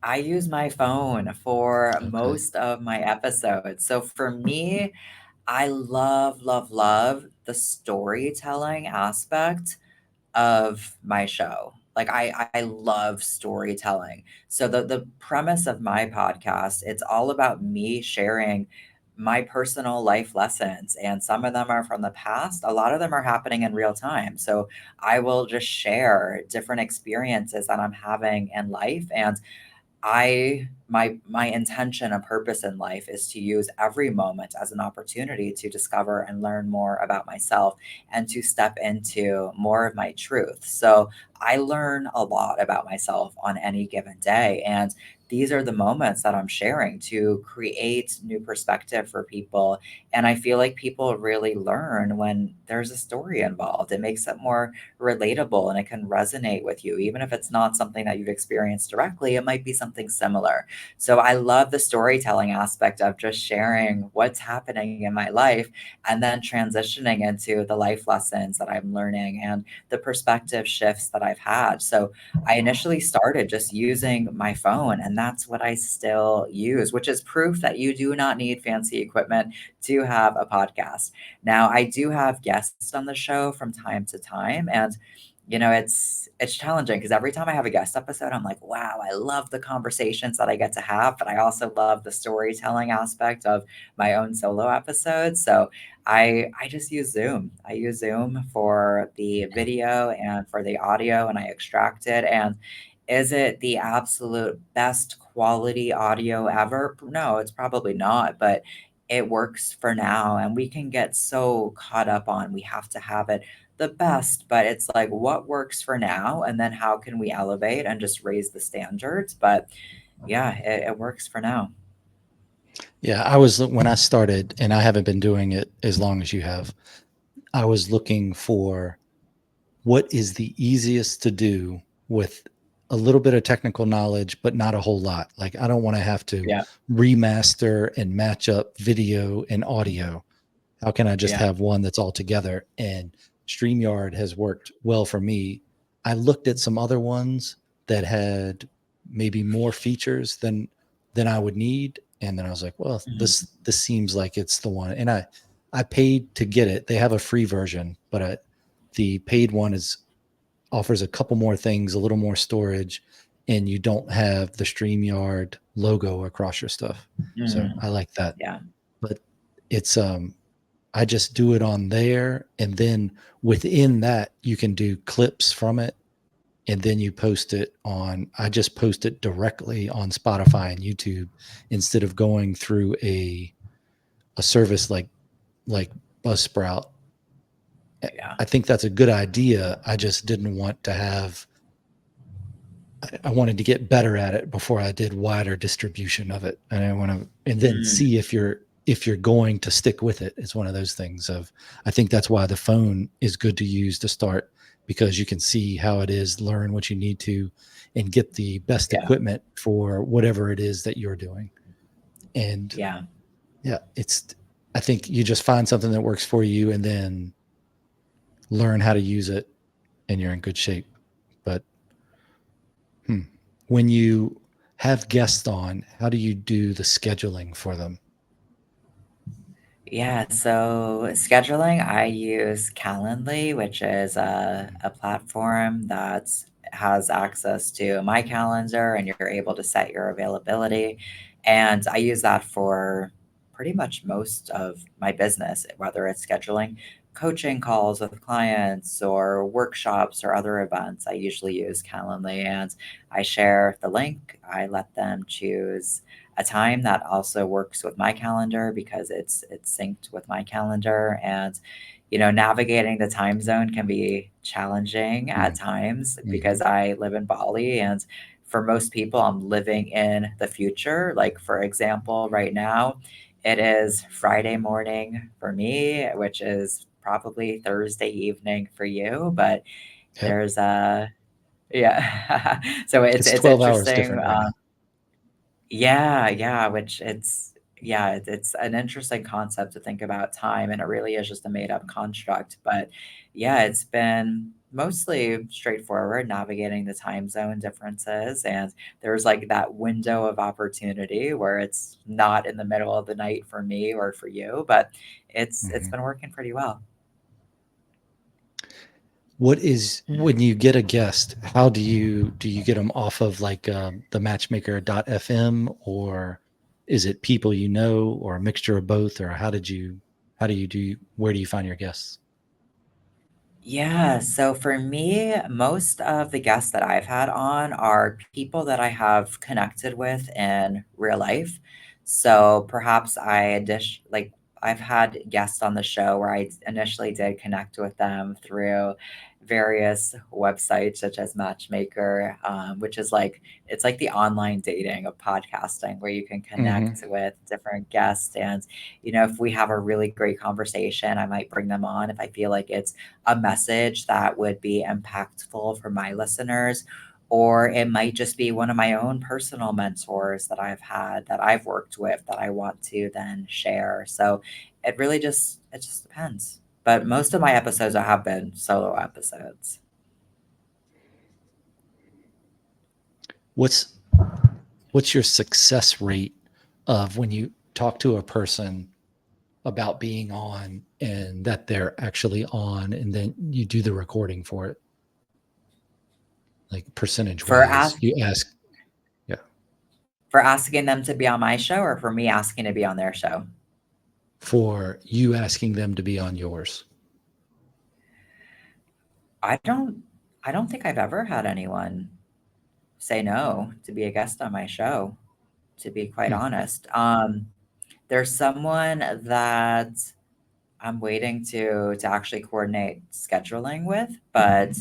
I use my phone for Okay. most of my episodes. So for me, I love, love, love the storytelling aspect of my show. Like I love storytelling. So the premise of my podcast, it's all about me sharing my personal life lessons, and some of them are from the past. A lot of them are happening in real time. So I will just share different experiences that I'm having in life, and my intention and purpose in life is to use every moment as an opportunity to discover and learn more about myself and to step into more of my truth. So I learn a lot about myself on any given day, and these are the moments that I'm sharing to create new perspective for people. And I feel like people really learn when there's a story involved. It makes it more relatable and it can resonate with you. Even if it's not something that you've experienced directly, it might be something similar. So I love the storytelling aspect of just sharing what's happening in my life and then transitioning into the life lessons that I'm learning and the perspective shifts that I've had. So I initially started just using my phone, and that's what I still use, which is proof that you do not need fancy equipment to have a podcast. Now, I do have guests on the show from time to time, and it's challenging because every time I have a guest episode, I'm like, wow, I love the conversations that I get to have, but I also love the storytelling aspect of my own solo episodes. So I just use Zoom. I use Zoom for the video and for the audio, and I extract it. And is it the absolute best quality audio ever? No, it's probably not, but it works for now. And we can get so caught up on we have to have it the best, but it's like what works for now, and then how can we elevate and just raise the standards? But yeah, it works for now. Yeah, I was when I started, and I haven't been doing it as long as you have. I was looking for what is the easiest to do with a little bit of technical knowledge, but not a whole lot. Like I don't want to have to Yeah, remaster and match up video and audio. How can I just yeah. have one that's all together? And StreamYard has worked well for me. I looked at some other ones that had maybe more features than I would need. And then I was like, well, Mhm, this seems like it's the one. And I paid to get it. They have a free version, but the paid one is offers a couple more things, a little more storage, and you don't have the StreamYard logo across your stuff. So mm, I like that. yeah, But it's I just do it on there, and then within that you can do clips from it, and then you post it on. I just post it directly on Spotify and YouTube instead of going through a service like Buzzsprout. Yeah. I think that's a good idea. I just didn't want to have. I wanted to get better at it before I did wider distribution of it, and I want to, and then Mm, see if you're going to stick with it. It's one of those things of. I think that's why the phone is good to use to start, because you can see how it is, learn what you need to, and get the best yeah. equipment for whatever it is that you're doing. And Yeah. yeah, it's. I think you just find something that works for you, and then learn how to use it, and you're in good shape. But hmm, when you have guests on, how do you do the scheduling for them? Yeah, so scheduling, I use Calendly, which is a platform that has access to my calendar and you're able to set your availability. And I use that for pretty much most of my business, whether it's scheduling coaching calls with clients or workshops or other events. I usually use Calendly and I share the link. I let them choose a time that also works with my calendar because it's synced with my calendar. And navigating the time zone can be challenging at times because Mm-hmm. I live in Bali, and for most people I'm living in the future. Like, for example, right now it is Friday morning for me, which is probably Thursday evening for you, but Yep. there's a yeah. So it's It's it's 12 hours interesting. different right now. Yeah, yeah, which it's an interesting concept to think about time, and it really is just a made up construct. But yeah, it's been mostly straightforward navigating the time zone differences, and there's like that window of opportunity where it's not in the middle of the night for me or for you, but it's Mm-hmm. been working pretty well. What is when you get a guest? How do you get them off of like the matchmaker.fm, or is it people you know, or a mixture of both, or how do you do where do you find your guests? Yeah, so for me, most of the guests that I've had on are people that I have connected with in real life. So perhaps I've had guests on the show where I initially did connect with them through various websites such as Matchmaker, which is like it's like the online dating of podcasting where you can Mm-hmm. connect with different guests. And if we have a really great conversation, I might bring them on if I feel like it's a message that would be impactful for my listeners. Or it might just be one of my own personal mentors that I've had that I've worked with that I want to then share. So it just depends. But most of my episodes have been solo episodes. What's what's your success rate of when you talk to a person about being on and that they're actually on, and then you do the recording for it, like percentage For wise? ask You ask, yeah, for asking them to be on my show or for me asking to be on their show. for you asking them to be on yours. I don't I don't think I've ever had anyone say no to be a guest on my show, to be quite Hmm. honest. There's someone that I'm waiting to actually coordinate scheduling with, but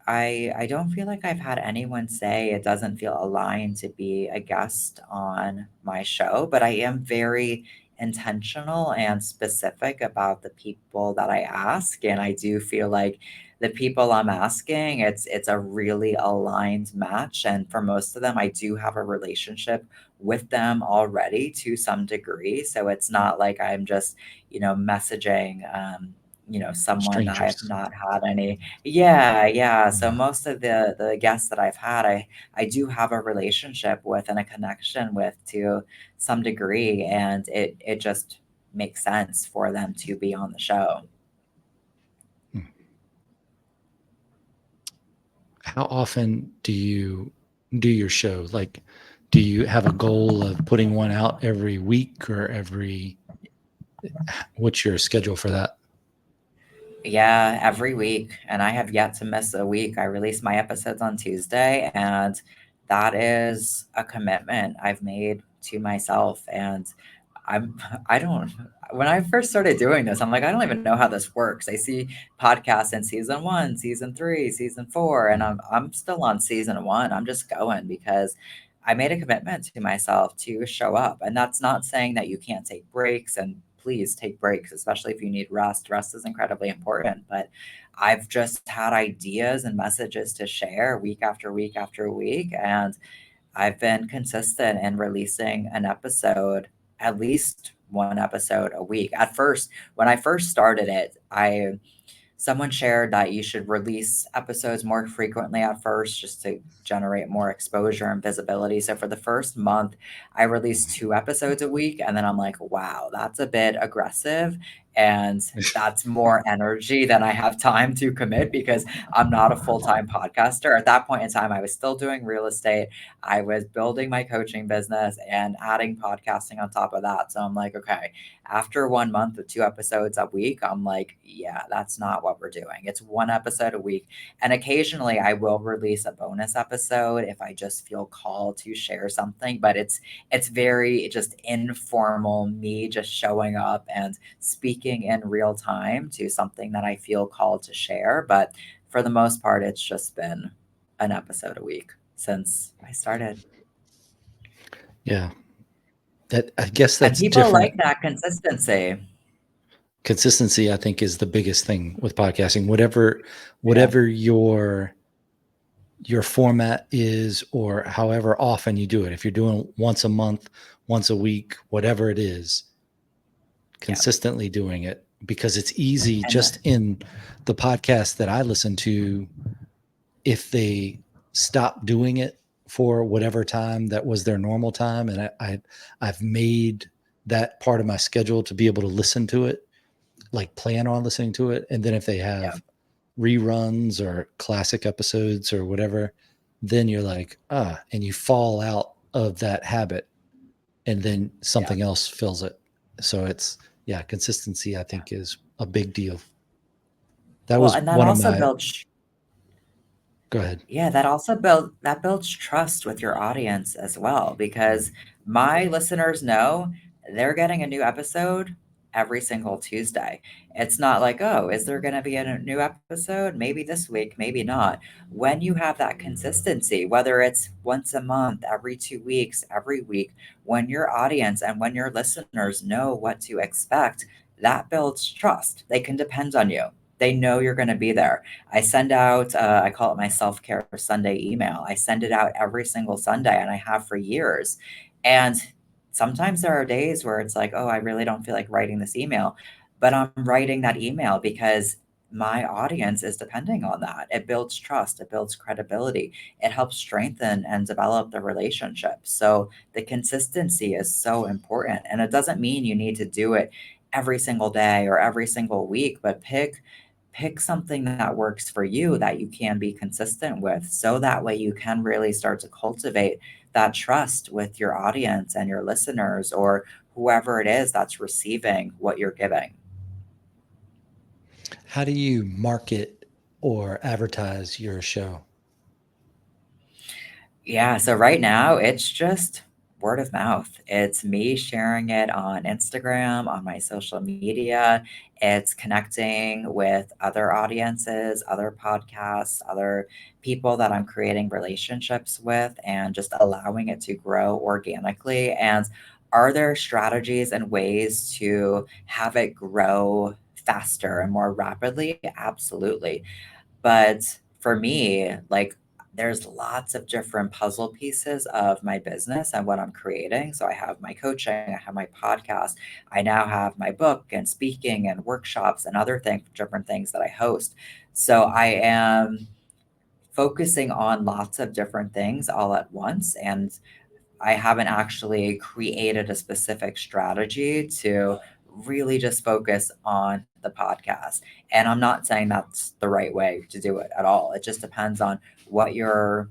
I don't feel like I've had anyone say it doesn't feel aligned to be a guest on my show, but I am very intentional and specific about the people that I ask, and I do feel like the people I'm asking, it's a really aligned match, and for most of them, I do have a relationship with them already to some degree, so it's not like I'm just, messaging, someone that I've Strangers. not had any. Yeah, yeah. So Yeah. most of the guests that I've had, I do have a relationship with and a connection with to some degree, and it just makes sense for them to be on the show. Hmm. How often do you do your show? Like, do you have a goal of putting one out every week or every, what's your schedule for that? Yeah, every week, and I have yet to miss a week. I release my episodes on Tuesday, and that is a commitment I've made to myself. And I'm I don't when I first started doing this, I'm like, I don't even know how this works. I see podcasts in season 1, season 3, season 4, and I'm still on season 1. I'm just going because I made a commitment to myself to show up. And that's not saying that you can't take breaks, and please take breaks, especially if you need rest. Rest is incredibly important, but I've just had ideas and messages to share week after week after week, and I've been consistent in releasing an episode, at least one episode a week. At first, when I first started it, I someone shared that you should release episodes more frequently at first just to generate more exposure and visibility. So for the first month, I released 2 episodes a week. And then I'm like, wow, that's a bit aggressive. And that's more energy than I have time to commit because I'm not a full time podcaster. At that point in time, I was still doing real estate. I was building my coaching business and adding podcasting on top of that. So I'm like, okay, after 1 month of 2 episodes a week, I'm like, yeah, that's not what we're doing. It's 1 episode a week. And occasionally I will release a bonus episode if I just feel called to share something, but it's very just informal, me just showing up and speaking in real time to something that I feel called to share. But for the most part, it's just been an episode a week since I started. Yeah. That I guess And that's people different. like that consistency. Consistency, I think, is the biggest thing with podcasting. Whatever Yeah. whatever your format is, or however often you do it. If you're doing once a month, once a week, whatever it is, Yeah. consistently doing it, because it's easy And just in the podcast that I listen to, if they stop doing it for whatever time that was their normal time, and I've made that part of my schedule to be able to listen to it, like plan on listening to it, and then if they yeah. have reruns or classic episodes or whatever, then you're like, and you fall out of that habit, and then Yeah. something else fills it. So it's, yeah, consistency, I Yeah. think, is a big deal. That Well, was and that one of also my, builds go ahead. yeah, that builds trust with your audience as well because my listeners know they're getting a new episode every single Tuesday. It's not like, "Oh, is there going to be a new episode? Maybe this week, maybe not." When you have that consistency, whether it's once a month, every 2 weeks, every week, when your audience and when your listeners know what to expect, that builds trust. They can depend on you. They know you're going to be there. I send out, I call it my self care Sunday email. I send it out every single Sunday and I have for years. And sometimes there are days where it's like, oh, I really don't feel like writing this email. But I'm writing that email because my audience is depending on that. It builds trust, it builds credibility, it helps strengthen and develop the relationship. So the consistency is so important. And it doesn't mean you need to do it every single day or every single week, but pick something that works for you that you can be consistent with so that way you can really start to cultivate that trust with your audience and your listeners or whoever it is that's receiving what you're giving. How do you market or advertise your show? Yeah, so right now it's just word of mouth. It's me sharing it on Instagram, on my social media. It's connecting with other audiences, other podcasts, other people that I'm creating relationships with, and just allowing it to grow organically. And are there strategies and ways to have it grow faster and more rapidly? Absolutely. But for me, like, there's lots of different puzzle pieces of my business and what I'm creating. So I have my coaching, I have my podcast, I now have my book and speaking and workshops and other things, different things that I host. So I am focusing on lots of different things all at once. And I haven't actually created a specific strategy to really just focus on the podcast. And I'm not saying that's the right way to do it at all. It just depends on what your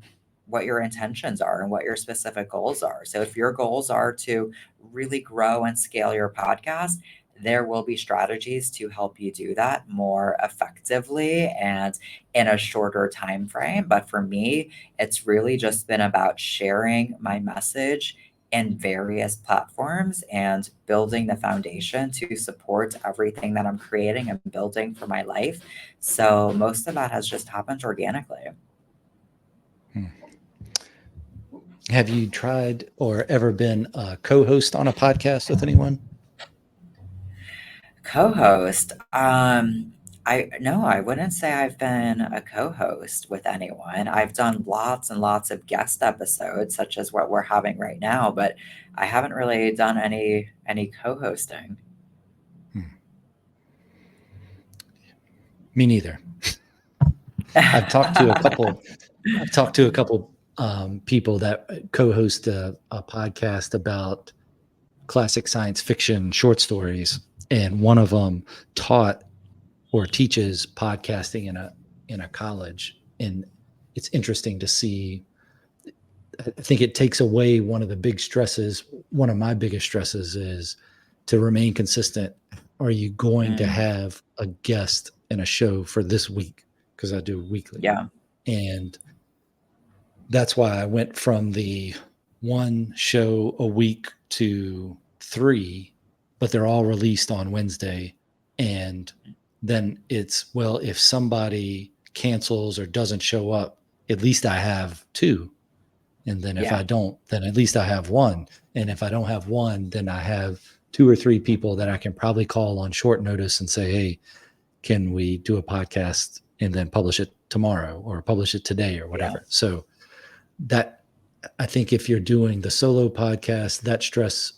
intentions are and what your specific goals are. So if your goals are to really grow and scale your podcast, there will be strategies to help you do that more effectively and in a shorter time frame. But for me, it's really just been about sharing my message in various platforms and building the foundation to support everything that I'm creating and building for my life. So most of that has just happened organically. Hmm. Have you tried or ever been a co-host on a podcast with anyone? Co-host. I no, I wouldn't say I've been a co-host with anyone. I've done lots and lots of guest episodes, such as what we're having right now, but I haven't really done any co-hosting. Hmm. Me neither. I've talked to a couple. I've talked to a couple people that co-host a podcast about classic science fiction short stories, and one of them taught or teaches podcasting in a college, and it's interesting to see. I think it takes away one of the big stresses. One of my biggest stresses is to remain consistent. Are you going to Mm, have a guest in a show for this week? Because I do weekly, yeah, and that's why I went from the one show a week to three, but they're all released on Wednesday. And then it's, well, if somebody cancels or doesn't show up, at least I have two. And then if yeah, I don't, then at least I have one. And if I don't have one, then I have two or three people that I can probably call on short notice and say, hey, can we do a podcast and then publish it tomorrow or publish it today or yeah, whatever? So that, I think if you're doing the solo podcast, that stress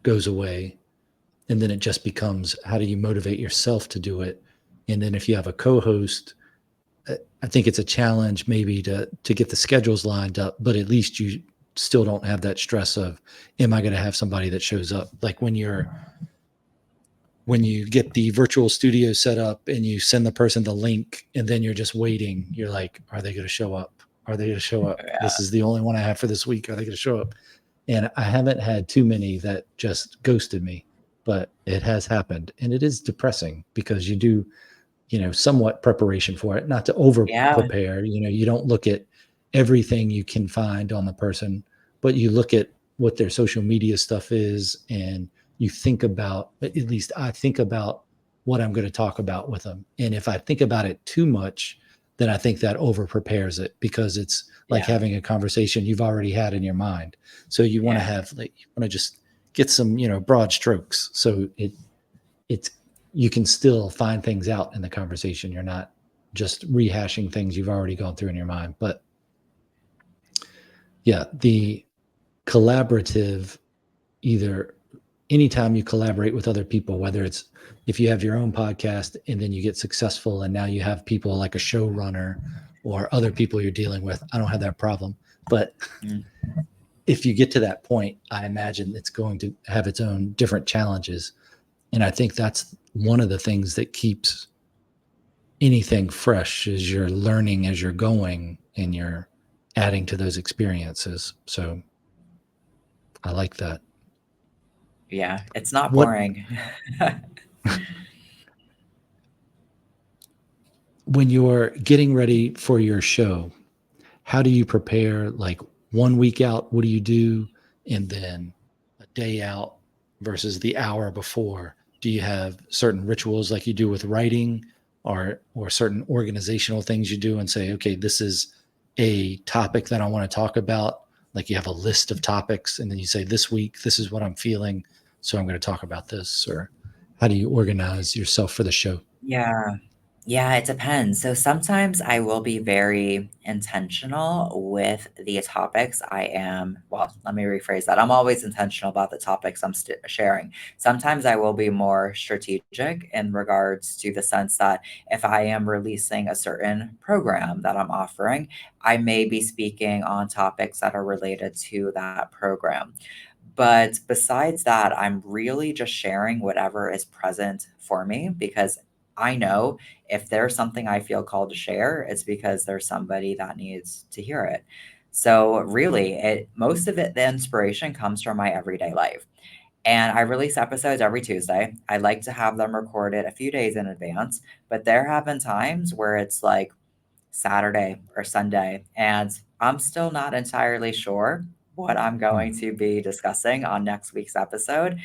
goes away. And then it just becomes, how do you motivate yourself to do it? And then if you have a co-host, I think it's a challenge maybe to get the schedules lined up, but at least you still don't have that stress of, am I going to have somebody that shows up? Like when you get the virtual studio set up and you send the person the link and then you're just waiting, you're like, are they going to show up? Are they going to show up? yeah, This is the only one I have for this week. Are they going to show up? And I haven't had too many that just ghosted me, but it has happened. And it is depressing because you do, somewhat preparation for it, not to over yeah, prepare. You don't look at everything you can find on the person, but you look at what their social media stuff is, and you think about, at least I think about what I'm going to talk about with them. And if I think about it too much, then I think that over prepares it, because it's like yeah, having a conversation you've already had in your mind. So you want to yeah, have, like, you want to just get some, broad strokes. So it's you can still find things out in the conversation. You're not just rehashing things you've already gone through in your mind. But yeah, the collaborative, either anytime you collaborate with other people, whether it's if you have your own podcast and then you get successful and now you have people like a showrunner or other people you're dealing with, I don't have that problem. But mm, if you get to that point, I imagine it's going to have its own different challenges. And I think that's one of the things that keeps anything fresh, is you're learning as you're going and you're adding to those experiences. So I like that. yeah. It's not What boring. When you're getting ready for your show, how do you prepare? Like, 1 week out, what do you do? And then a day out versus the hour before, do you have certain rituals like you do with writing, or certain organizational things you do and say, okay, this is a topic that I want to talk about? Like, you have a list of topics and then you say, this week, this is what I'm feeling, so I'm going to talk about this. Or how do you organize yourself for the show? Yeah. Yeah, it depends. So sometimes I will be very intentional with the topics I am, well, let me rephrase that. I'm always intentional about the topics I'm sharing. Sometimes I will be more strategic in regards to the sense that if I am releasing a certain program that I'm offering, I may be speaking on topics that are related to that program. But besides that, I'm really just sharing whatever is present for me, because I know if there's something I feel called to share, it's because there's somebody that needs to hear it. So really, it most of it, the inspiration comes from my everyday life. And I release episodes every Tuesday. I like to have them recorded a few days in advance, but there have been times where it's like Saturday or Sunday, and I'm still not entirely sure what I'm going to be discussing on next week's episode.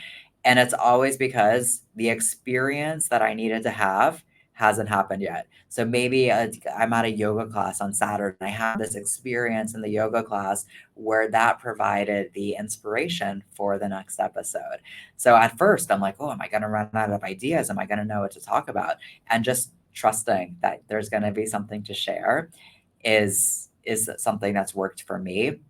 And it's always because the experience that I needed to have hasn't happened yet. So maybe I'm at a yoga class on Saturday and I had this experience in the yoga class where that provided the inspiration for the next episode. So at first, I'm like, oh, am I going to run out of ideas? Am I going to know what to talk about? And just trusting that there's going to be something to share is something that's worked for me.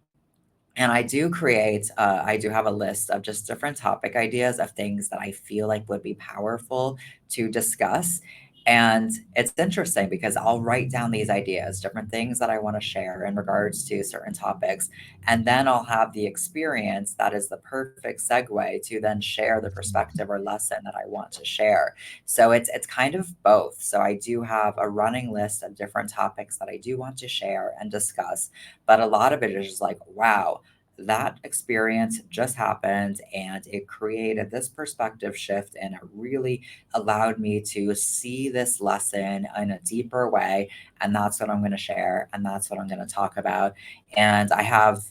And I do have a list of just different topic ideas of things that I feel like would be powerful to discuss. And it's interesting because I'll write down these ideas, different things that I want to share in regards to certain topics. And then I'll have the experience that is the perfect segue to then share the perspective or lesson that I want to share. So it's kind of both. So I do have a running list of different topics that I do want to share and discuss, but a lot of it is just like, wow, that experience just happened and it created this perspective shift and it really allowed me to see this lesson in a deeper way. And that's what I'm going to share and that's what I'm going to talk about. And I have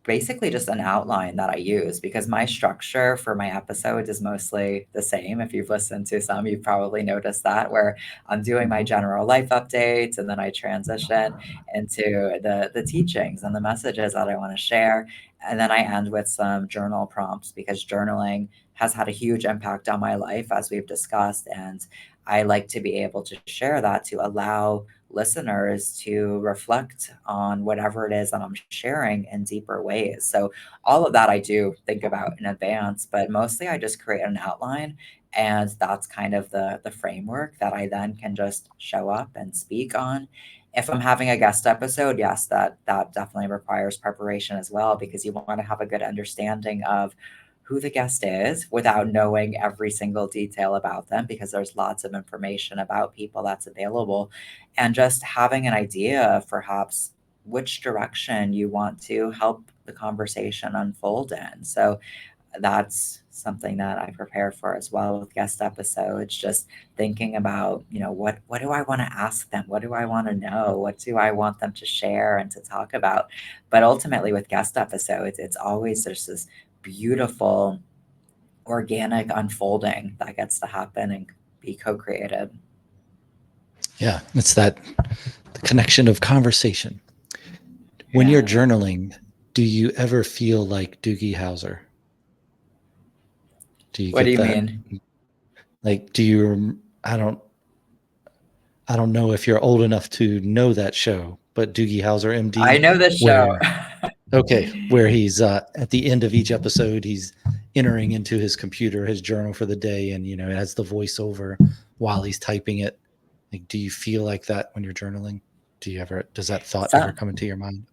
basically just an outline that I use because my structure for my episodes is mostly the same. If you've listened to some, you've probably noticed that, where I'm doing my general life updates and then I transition into the teachings and the messages that I want to share. And then I end with some journal prompts because journaling has had a huge impact on my life, as we've discussed. And I like to be able to share that to allow listeners to reflect on whatever it is that I'm sharing in deeper ways. So all of that I do think about in advance, but mostly I just create an outline and that's kind of the framework that I then can just show up and speak on. If I'm having a guest episode, yes, that definitely requires preparation as well because you want to have a good understanding of who the guest is without knowing every single detail about them because there's lots of information about people that's available, and just having an idea of perhaps which direction you want to help the conversation unfold in. So that's something that I prepare for as well with guest episodes. Just thinking about, what do I want to ask them? What do I want to know? What do I want them to share and to talk about? But ultimately, with guest episodes, it's always there's this beautiful organic unfolding that gets to happen and be co-created. Yeah, it's that the connection of conversation. When you're Yeah. journaling, do you ever feel like Doogie Howser? Do you What do get you that? mean? Like, do you? I don't know if you're old enough to know that show, but Doogie Howser, I MD, know this show. where where he's at the end of each episode, he's entering into his computer his journal for the day, and it has the voiceover while he's typing it. Like, do you feel like that when you're journaling? Does that thought ever So come into your mind?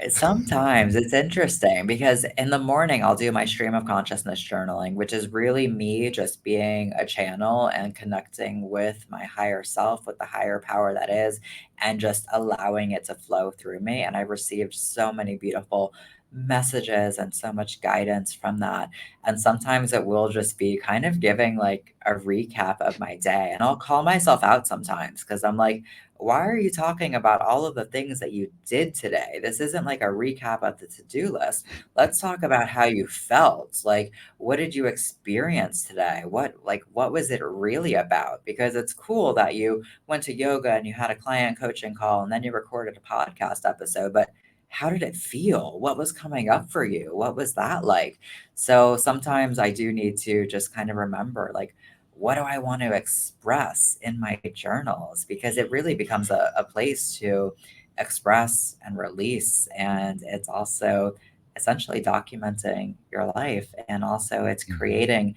sometimes it's interesting because in the morning I'll do my stream of consciousness journaling, which is really me just being a channel and connecting with my higher self, with the higher power that is, and just allowing it to flow through me. And I've received so many beautiful messages and so much guidance from that. And sometimes it will just be kind of giving like a recap of my day. And I'll call myself out sometimes because I'm like, why are you talking about all of the things that you did today? This isn't like a recap of the to-do list. Let's talk about how you felt. Like, what did you experience today? What was it really about? Because it's cool that you went to yoga and you had a client coaching call and then you recorded a podcast episode, but how did it feel? What was coming up for you? What was that like? So sometimes I do need to just kind of remember, like, what do I want to express in my journals? Because it really becomes a place to express and release. And it's also essentially documenting your life. And also it's Mhm. creating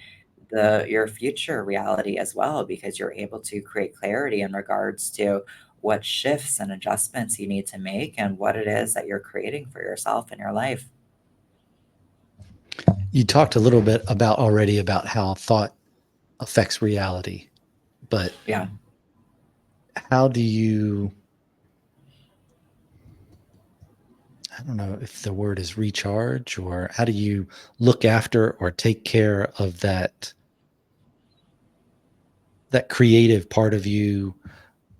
your future reality as well, because you're able to create clarity in regards to what shifts and adjustments you need to make and what it is that you're creating for yourself in your life. You talked a little bit about how thought affects reality, but Yeah. how do you, I don't know if the word is recharge, or how do you look after or take care of that creative part of you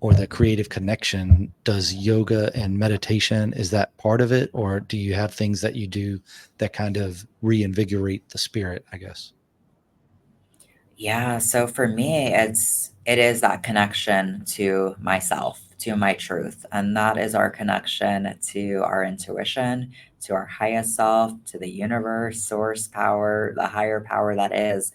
or the creative connection, does yoga and meditation, is that part of it? Or do you have things that you do that kind of reinvigorate the spirit, I guess? Yeah, so for me, it is that connection to myself, to my truth, and that is our connection to our intuition, to our highest self, to the universe, source power, the higher power that is.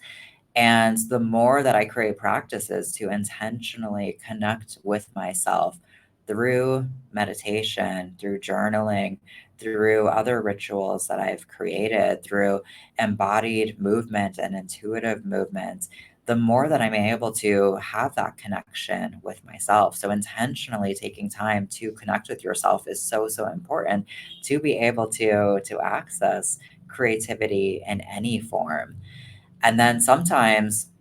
And the more that I create practices to intentionally connect with myself through meditation, through journaling, through other rituals that I've created, through embodied movement and intuitive movement, the more that I'm able to have that connection with myself. So, intentionally taking time to connect with yourself is so, so important to be able to access creativity in any form. And then sometimes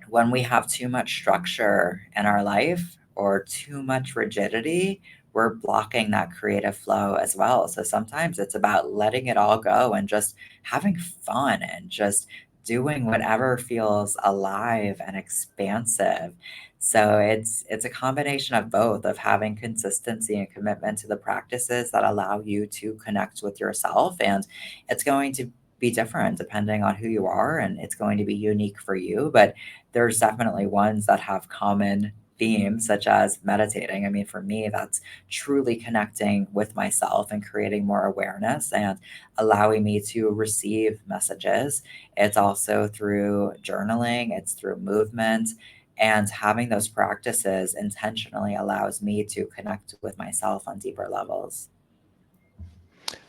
when we have too much structure in our life or too much rigidity, we're blocking that creative flow as well. So sometimes it's about letting it all go and just having fun and just doing whatever feels alive and expansive. So it's a combination of both, of having consistency and commitment to the practices that allow you to connect with yourself, and it's going to be different depending on who you are, and it's going to be unique for you, but there's definitely ones that have common themes, such as meditating. I mean, for me, that's truly connecting with myself and creating more awareness and allowing me to receive messages. It's also through journaling, it's through movement. And having those practices intentionally allows me to connect with myself on deeper levels.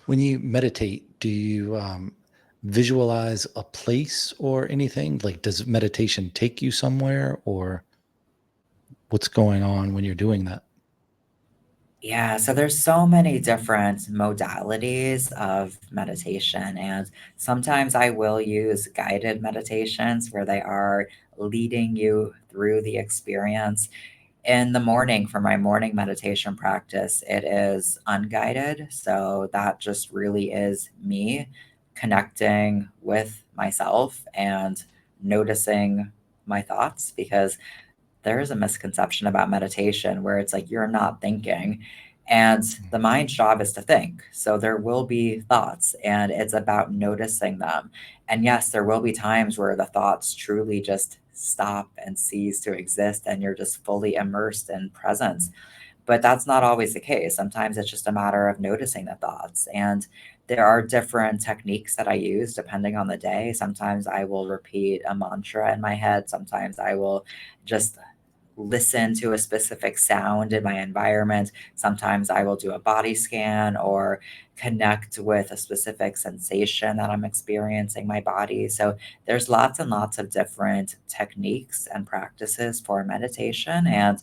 When you meditate, do you visualize a place or anything? Like, does meditation take you somewhere, or what's going on when you're doing that? Yeah, so there's so many different modalities of meditation, and sometimes I will use guided meditations where they are leading you through the experience. In the morning, for my morning meditation practice, it is unguided. So that just really is me connecting with myself and noticing my thoughts, because there is a misconception about meditation where it's like you're not thinking, and the mind's job is to think. So there will be thoughts and it's about noticing them. And yes, there will be times where the thoughts truly just stop and cease to exist and you're just fully immersed in presence. But that's not always the case. Sometimes it's just a matter of noticing the thoughts. And there are different techniques that I use depending on the day. Sometimes I will repeat a mantra in my head. Sometimes I will just listen to a specific sound in my environment. Sometimes I will do a body scan or connect with a specific sensation that I'm experiencing my body. So there's lots and lots of different techniques and practices for meditation. And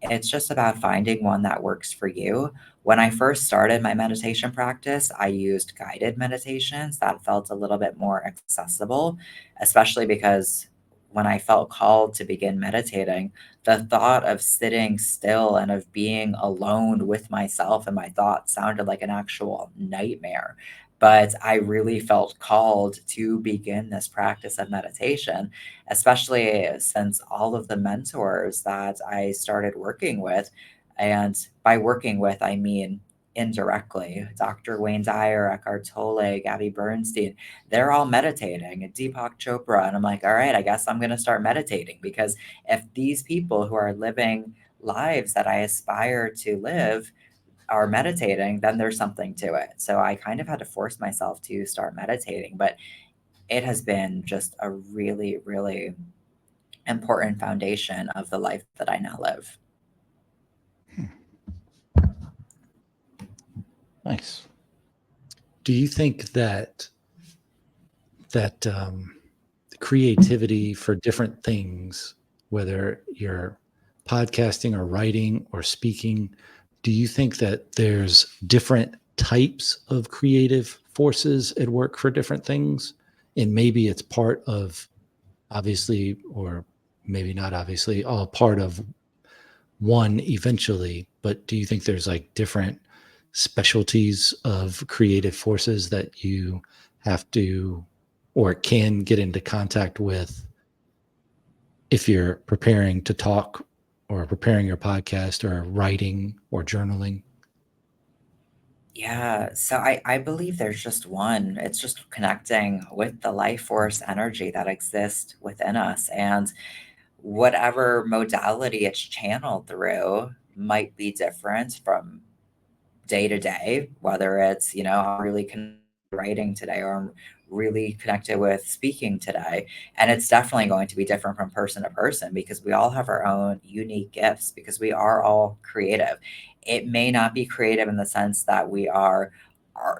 it's just about finding one that works for you. When I first started my meditation practice, I used guided meditations that felt a little bit more accessible, especially because when I felt called to begin meditating, the thought of sitting still and of being alone with myself and my thoughts sounded like an actual nightmare. But I really felt called to begin this practice of meditation, especially since all of the mentors that I started working with, and by working with, I mean indirectly, Dr. Wayne Dyer, Eckhart Tolle, Gabby Bernstein, they're all meditating, and Deepak Chopra. And I'm like, all right, I guess I'm going to start meditating, because if these people who are living lives that I aspire to live are meditating, then there's something to it. So I kind of had to force myself to start meditating, but it has been just a really, really important foundation of the life that I now live. Nice. Do you think that that creativity for different things, whether you're podcasting or writing or speaking, do you think that there's different types of creative forces at work for different things? And maybe it's part of, obviously, or maybe not obviously, all part of one eventually, but do you think there's like different specialties of creative forces that you have to or can get into contact with if you're preparing to talk or preparing your podcast or writing or journaling? Yeah, so I believe there's just one. It's just connecting with the life force energy that exists within us. And whatever modality it's channeled through might be different from day to day, whether it's, I'm really connected with writing today or I'm really connected with speaking today. And it's definitely going to be different from person to person because we all have our own unique gifts because we are all creative. It may not be creative in the sense that we are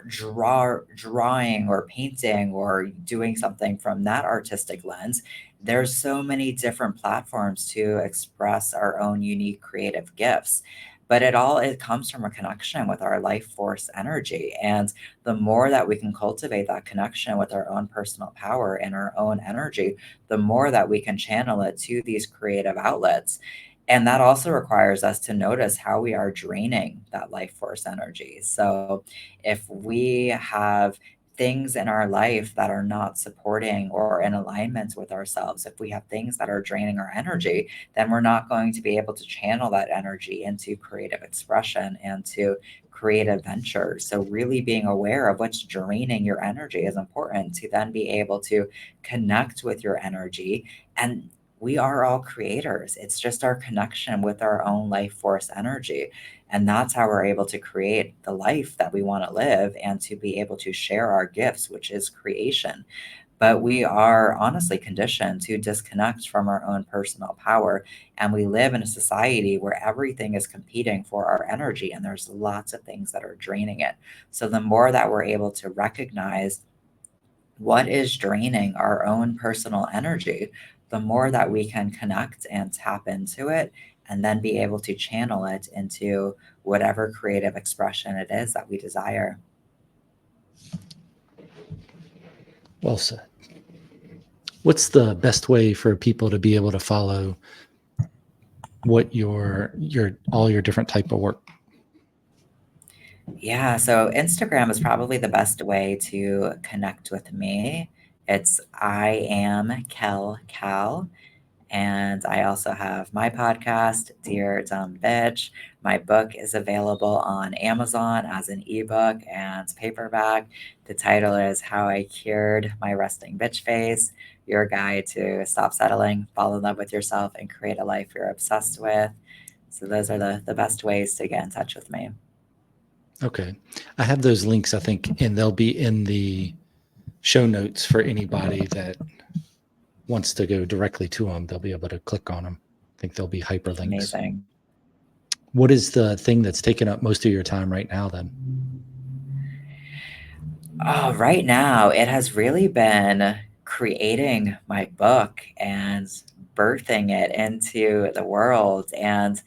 drawing or painting or doing something from that artistic lens. There's so many different platforms to express our own unique creative gifts, but it comes from a connection with our life force energy. And the more that we can cultivate that connection with our own personal power and our own energy, the more that we can channel it to these creative outlets. And that also requires us to notice how we are draining that life force energy. So if we have things in our life that are not supporting or in alignment with ourselves, if we have things that are draining our energy, then we're not going to be able to channel that energy into creative expression and to creative ventures. So, really being aware of what's draining your energy is important to then be able to connect with your energy. And we are all creators. It's just our connection with our own life force energy. And that's how we're able to create the life that we want to live and to be able to share our gifts, which is creation. But we are honestly conditioned to disconnect from our own personal power. And we live in a society where everything is competing for our energy, and there's lots of things that are draining it. So, the more that we're able to recognize what is draining our own personal energy, the more that we can connect and tap into it, and then be able to channel it into whatever creative expression it is that we desire. Well said. What's the best way for people to be able to follow what your all your different type of work? Yeah, so Instagram is probably the best way to connect with me. It's I am Kel Cal. And I also have my podcast, Dear Dumb Bitch. My book is available on Amazon as an ebook and paperback. The title is How I Cured My Resting Bitch Face, Your Guide to Stop Settling, Fall in Love with Yourself, and Create a Life You're Obsessed with. So those are the best ways to get in touch with me. Okay. I have those links, I think, and they'll be in the show notes for anybody that wants to go directly to them. They'll be able to click on them. I think there'll be hyperlinks. Amazing. What is the thing that's taking up most of your time right now then? Oh, right now, it has really been creating my book and birthing it into the world. And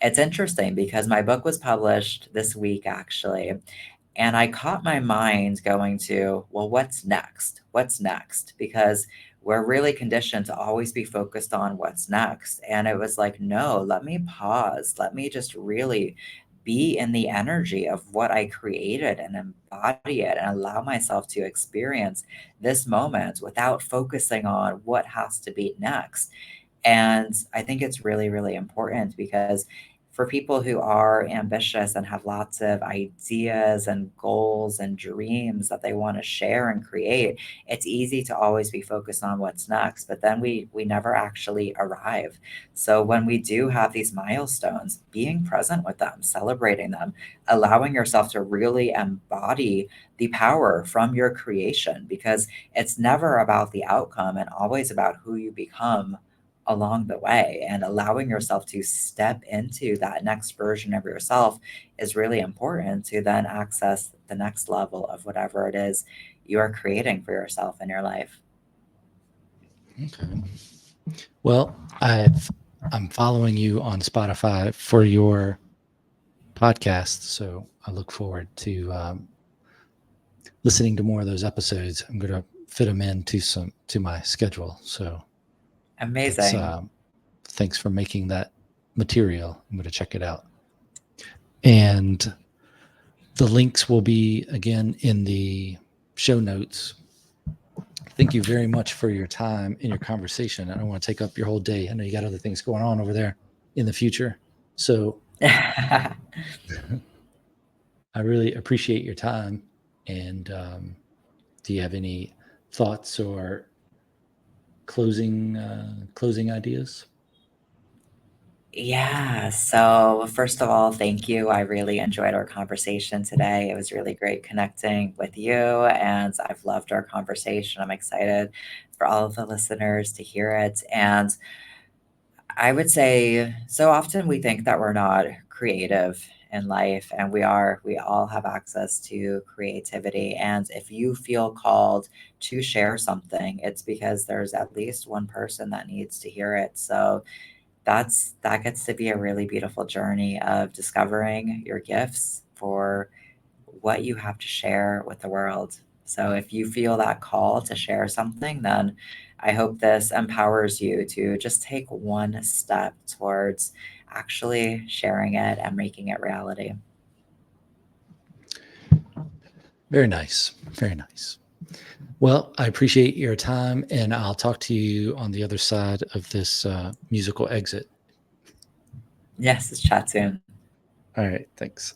it's interesting because my book was published this week, actually. And I caught my mind going to, well, what's next? What's next? Because we're really conditioned to always be focused on what's next. And it was like, no, let me pause. Let me just really be in the energy of what I created and embody it and allow myself to experience this moment without focusing on what has to be next. And I think it's really, really important because for people who are ambitious and have lots of ideas and goals and dreams that they want to share and create, it's easy to always be focused on what's next, but then we never actually arrive. So when we do have these milestones, being present with them, celebrating them, allowing yourself to really embody the power from your creation because it's never about the outcome and always about who you become along the way, and allowing yourself to step into that next version of yourself is really important to then access the next level of whatever it is you are creating for yourself in your life. Okay. Well, I'm following you on Spotify for your podcast, so I look forward to listening to more of those episodes. I'm going to fit them into to my schedule. So that's Amazing. thanks for making that material. I'm going to check it out. And the links will be again in the show notes. Thank you very much for your time and your conversation. I don't want to take up your whole day. I know you got other things going on over there in the future. So I really appreciate your time. And do you have any thoughts or closing ideas? Yeah. So, first of all, thank you. I really enjoyed our conversation today. It was really great connecting with you, and I've loved our conversation. I'm excited for all of the listeners to hear it. And I would say so often we think that we're not creative in life, and we are. We all have access to creativity. And if you feel called to share something, it's because there's at least one person that needs to hear it. So, that gets to be a really beautiful journey of discovering your gifts for what you have to share with the world. So if you feel that call to share something, then I hope this empowers you to just take one step towards actually sharing it and making it reality. Very nice. Very nice. Well, I appreciate your time, and I'll talk to you on the other side of this musical exit. Yes, it's chat soon. All right. Thanks.